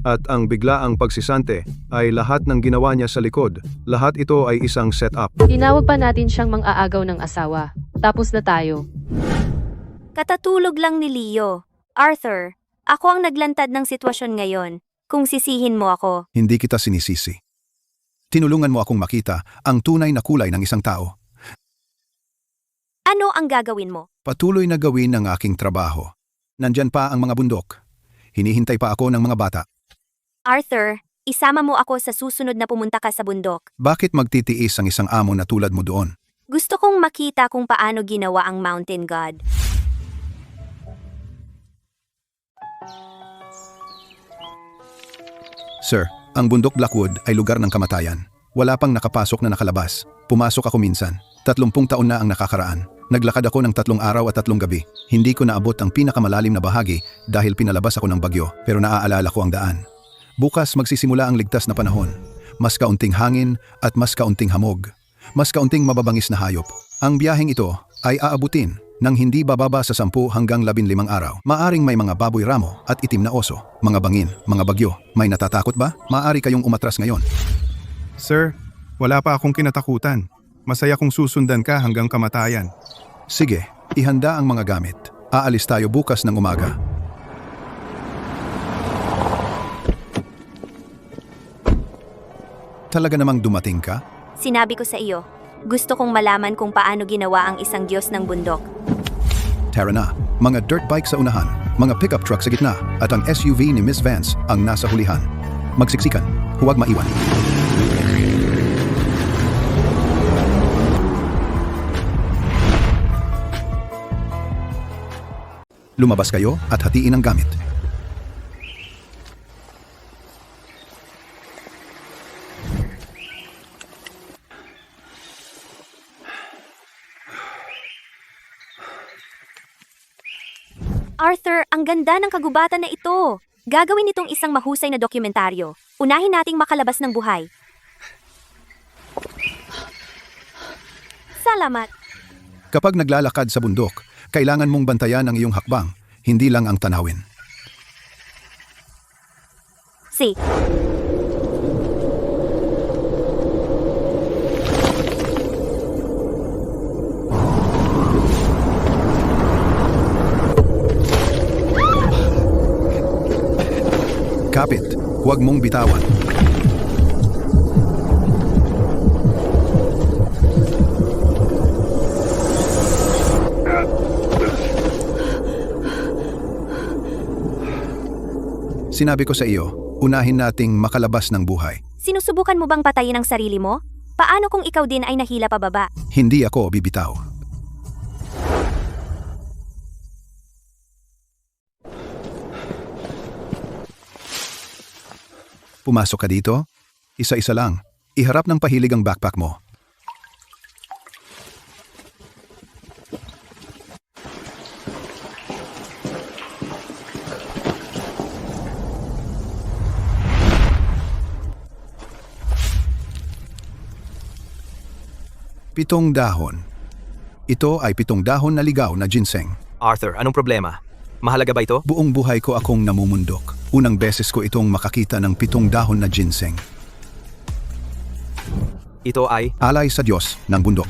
at ang biglaang pagsisante ay lahat ng ginawa niya sa likod. Lahat ito ay isang setup. Tinawag pa natin siyang mang-aagaw ng asawa. Tapos na tayo. Katatulog lang ni Leo. Arthur, ako ang naglantad ng sitwasyon ngayon. Kung sisihin mo ako, Hindi kita sinisisi. Tinulungan mo akong makita ang tunay na kulay ng isang tao. ano ang gagawin mo? Patuloy na gawin ang aking trabaho. Nandyan pa ang mga bundok. Hinihintay pa ako ng mga bata. Arthur, isama mo ako sa susunod na pumunta ka sa bundok. Bakit magtitiis ang isang amo na tulad mo doon? Gusto kong makita kung paano ginawa ang Mountain God. Sir, ang bundok Blackwood ay lugar ng kamatayan. Wala pang nakapasok na nakalabas. Pumasok ako minsan. 30 taon na ang nakakaraan. Naglakad ako ng 3 araw at 3 gabi. Hindi ko naabot ang pinakamalalim na bahagi dahil pinalabas ako ng bagyo, pero naaalala ko ang daan. Bukas magsisimula ang ligtas na panahon. Mas kaunting hangin at mas kaunting hamog. Mas kaunting mababangis na hayop. Ang biyaheng ito ay aabutin ng hindi bababa sa 10 hanggang 15 araw. Maaring may mga baboy ramo at itim na oso, mga bangin, mga bagyo. May natatakot ba? Maaari kayong umatras ngayon. Sir, wala pa akong kinatakutan. Masaya kung susundan ka hanggang kamatayan. Sige, ihanda ang mga gamit. Aalis tayo bukas ng umaga. Talaga namang dumating ka? Sinabi ko sa iyo, gusto kong malaman kung paano ginawa ang isang Diyos ng bundok. Tara na, mga dirt bike sa unahan, mga pickup truck sa gitna, at ang SUV ni Miss Vance ang nasa hulihan. Magsiksikan, huwag maiwan. Lumabas kayo at hatiin ang gamit. Arthur, ang ganda ng kagubatan na ito. Gagawin itong isang mahusay na dokumentaryo. Unahin nating makalabas ng buhay. Salamat. Kapag naglalakad sa bundok, kailangan mong bantayan ang iyong hakbang, hindi lang ang tanawin. Si. Kapit, huwag mong bitawan. Sinabi ko sa iyo, unahin nating makalabas ng buhay. Sinusubukan mo bang patayin ang sarili mo? Paano kung ikaw din ay nahila pababa? Hindi ako bibitaw. Pumasok ka dito? Isa-isa lang. Iharap ng pahilig ang backpack mo. Pitong dahon. Ito ay 7 dahon na ligaw na ginseng. Arthur, anong problema? Mahalaga ba ito? Buong buhay ko akong namumundok. Unang beses ko itong makakita ng 7 dahon na ginseng. Ito ay Alay sa Diyos ng bundok.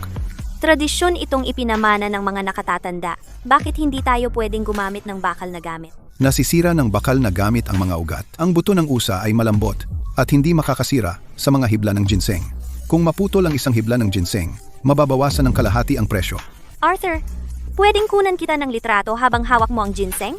Tradisyon itong ipinamana ng mga nakatatanda. Bakit hindi tayo pwedeng gumamit ng bakal na gamit? Nasisira ng bakal na gamit ang mga ugat. Ang buto ng usa ay malambot at hindi makakasira sa mga hibla ng ginseng. Kung maputol ang isang hibla ng ginseng, mababawasan ng kalahati ang presyo. Arthur, pwedeng kunan kita ng litrato habang hawak mo ang ginseng?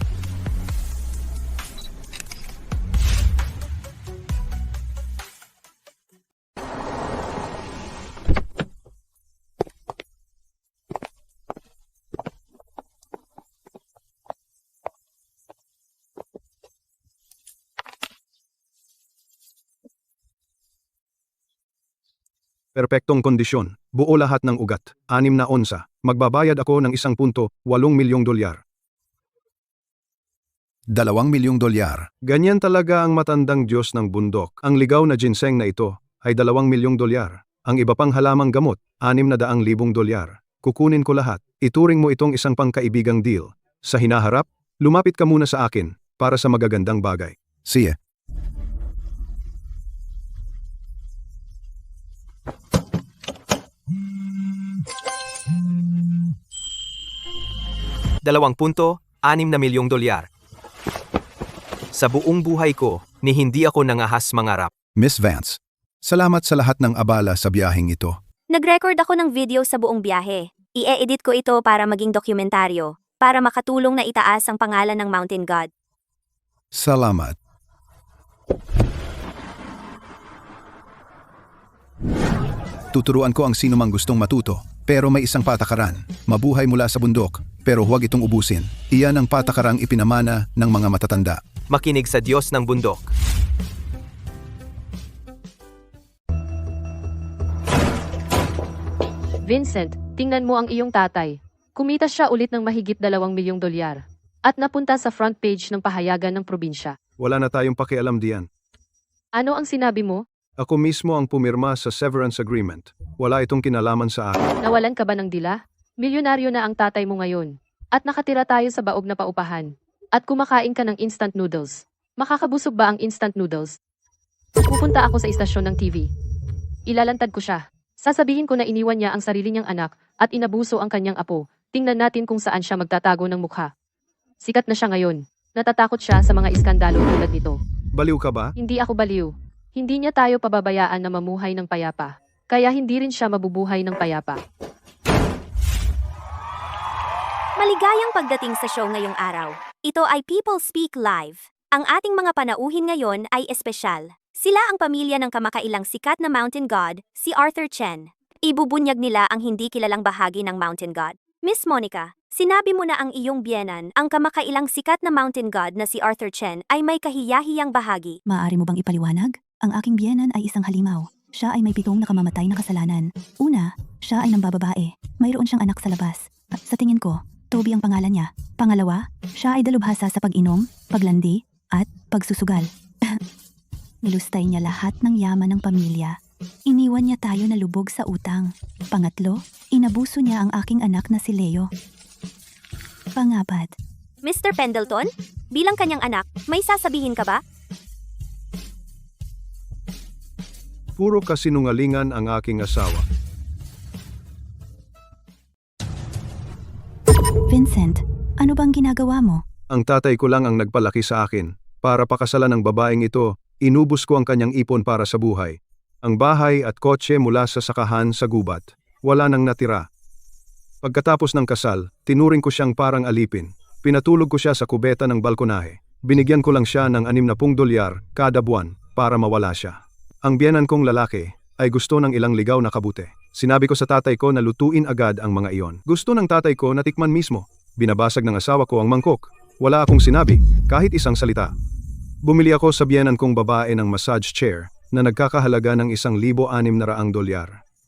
Perpektong kondisyon. Buo lahat ng ugat. 6 na onsa. Magbabayad ako ng $1.8 milyong. $2 milyong. Ganyan talaga ang matandang Diyos ng bundok. Ang ligaw na ginseng na ito ay $2 milyong. Ang iba pang halamang gamot, $600,000. Kukunin ko lahat. Ituring mo itong isang pangkaibigang deal. Sa hinaharap, lumapit ka muna sa akin para sa magagandang bagay. Sige. $2.6 milyong. Sa buong buhay ko, ni hindi ako nangahas mangarap. Miss Vance, salamat sa lahat ng abala sa biyaheng ito. Nag-record ako ng video sa buong biyahe. I-edit ko ito para maging dokumentaryo, para makatulong na itaas ang pangalan ng Mountain God. Salamat. Tuturuan ko ang sino mang gustong matuto, pero may isang patakaran. Mabuhay mula sa bundok, pero huwag itong ubusin. Iyan ang patakarang ipinamana ng mga matatanda. Makinig sa Diyos ng bundok. Vincent, tingnan mo ang iyong tatay. Kumita siya ulit ng mahigit $2 milyong at napunta sa front page ng pahayagan ng probinsya. Wala na tayong pakialam diyan. Ano ang sinabi mo? Ako mismo ang pumirma sa severance agreement. Wala itong kinalaman sa akin. Nawalan ka ba ng dila? Milyonaryo na ang tatay mo ngayon. At nakatira tayo sa baog na paupahan. At kumakain ka ng instant noodles. Makakabusog ba ang instant noodles? Pupunta ako sa istasyon ng TV. Ilalantad ko siya. Sasabihin ko na iniwan niya ang sarili niyang anak at inabuso ang kanyang apo. Tingnan natin kung saan siya magtatago ng mukha. Sikat na siya ngayon. Natatakot siya sa mga iskandalo tulad nito. Baliw ka ba? Hindi ako baliw. Hindi niya tayo pababayaan na mamuhay ng payapa. Kaya hindi rin siya mabubuhay ng payapa. Maligayang pagdating sa show ngayong araw. Ito ay People Speak Live. Ang ating mga panauhin ngayon ay espesyal. Sila ang pamilya ng kamakailang sikat na Mountain God, si Arthur Chen. Ibubunyag nila ang hindi kilalang bahagi ng Mountain God. Miss Monica, sinabi mo na ang iyong biyenan, ang kamakailang sikat na Mountain God na si Arthur Chen ay may kahiyahiyang bahagi. Maaari mo bang ipaliwanag? Ang aking biyenan ay isang halimaw. Siya ay may 7 nakamamatay na kasalanan. Una, siya ay nambababae. Mayroon siyang anak sa labas. Sa tingin ko, Toby ang pangalan niya. Pangalawa, siya ay dalubhasa sa pag-inom, paglandi, at pagsusugal. Nilustay niya lahat ng yaman ng pamilya. Iniwan niya tayo na lubog sa utang. Pangatlo, inabuso niya ang aking anak na si Leo. Pangapat, Mr. Pendleton, bilang kanyang anak, may sasabihin ka ba? Puro kasinungalingan ang aking asawa. Vincent, ano bang ginagawa mo? Ang tatay ko lang ang nagpalaki sa akin. Para pakasalan ng babaeng ito, inubos ko ang kanyang ipon para sa buhay. Ang bahay at kotse mula sa sakahan sa gubat. Wala nang natira. Pagkatapos ng kasal, tinuring ko siyang parang alipin. Pinatulog ko siya sa kubeta ng balkonahe. Binigyan ko lang siya ng $60 kada buwan para mawala siya. Ang biyenan kong lalaki ay gusto ng ilang ligaw na kabute. Sinabi ko sa tatay ko na lutuin agad ang mga iyon. Gusto ng tatay ko na tikman mismo. Binabasag ng asawa ko ang mangkok. Wala akong sinabi, kahit isang salita. Bumili ako sa biyenan kong babae ng massage chair na nagkakahalaga ng $1,600.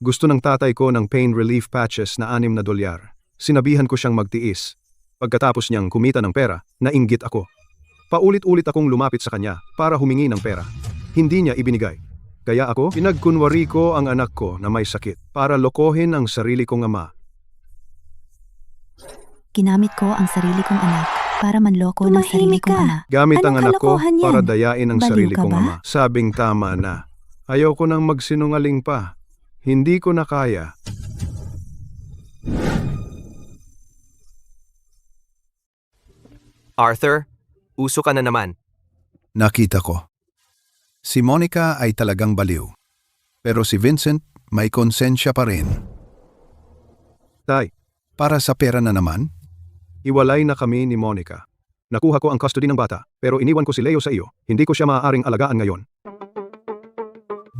Gusto ng tatay ko ng pain relief patches na $6. Sinabihan ko siyang magtiis. Pagkatapos niyang kumita ng pera, nainggit ako. Paulit-ulit akong lumapit sa kanya para humingi ng pera. Hindi niya ibinigay. Kaya ako, pinagkunwari ko ang anak ko na may sakit para lokohin ang sarili kong ama. Ginamit ko ang sarili kong anak para manloko ng sarili kong ama. Gamit ang Anong anak ko kalokohan yan? para dayain ang Baliw sarili ka kong ba? ama. Sabing tama na. Ayaw ko nang magsinungaling pa. Hindi ko na kaya. Arthur, uso ka na naman. Nakita ko. Si Monica ay talagang baliw. Pero si Vincent may konsensya pa rin. Tay, Para sa pera na naman, iwalay na kami ni Monica. Nakuha ko ang custody ng bata, pero iniwan ko si Leo sa iyo. Hindi ko siya maaaring alagaan ngayon.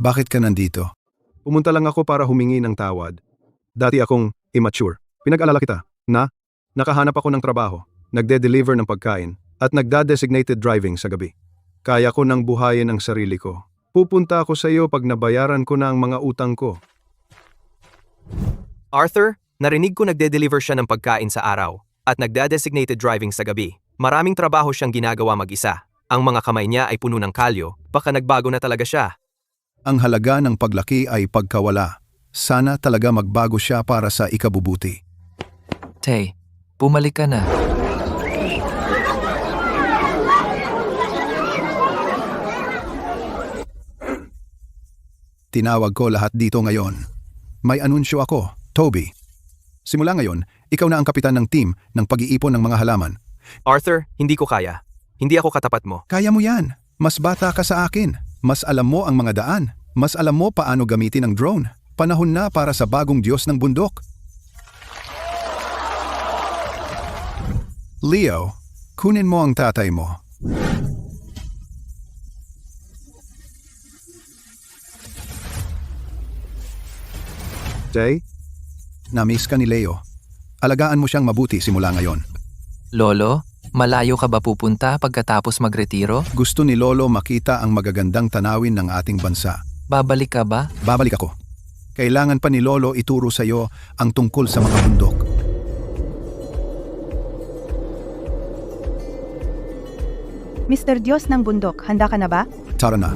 bakit ka nandito? Pumunta lang ako para humingi ng tawad. Dati akong immature. Pinag-alala kita na nakahanap ako ng trabaho, nagde-deliver ng pagkain, at nagda-designated driving sa gabi. Kaya ko nang buhayin ang sarili ko. Pupunta ako sa iyo pag nabayaran ko na ang mga utang ko. Arthur, narinig ko nagde-deliver siya ng pagkain sa araw at nagda-designated driving sa gabi. Maraming trabaho siyang ginagawa mag-isa. Ang mga kamay niya ay puno ng kalyo, baka nagbago na talaga siya. Ang halaga ng paglaki ay pagkawala. Sana talaga magbago siya para sa ikabubuti. Tay, bumalik ka na. Tinawag ko lahat dito ngayon. May anunsyo ako, Toby. Simula ngayon, ikaw na ang kapitan ng team ng pag-iipon ng mga halaman. Arthur, hindi ko kaya. Hindi ako katapat mo. Kaya mo yan. Mas bata ka sa akin. Mas alam mo ang mga daan. Mas alam mo paano gamitin ang drone. Panahon na para sa bagong Diyos ng bundok. Leo, kunin mo ang tatay mo. Tay, Namiss ka ni Leo. Alagaan mo siyang mabuti simula ngayon. Lolo, malayo ka ba pupunta pagkatapos magretiro? Gusto ni Lolo makita ang magagandang tanawin ng ating bansa. Babalik ka ba? Babalik ako. Kailangan pa ni Lolo ituro sa iyo ang tungkol sa mga bundok. Mr. Diyos ng bundok, handa ka na ba? Tara na.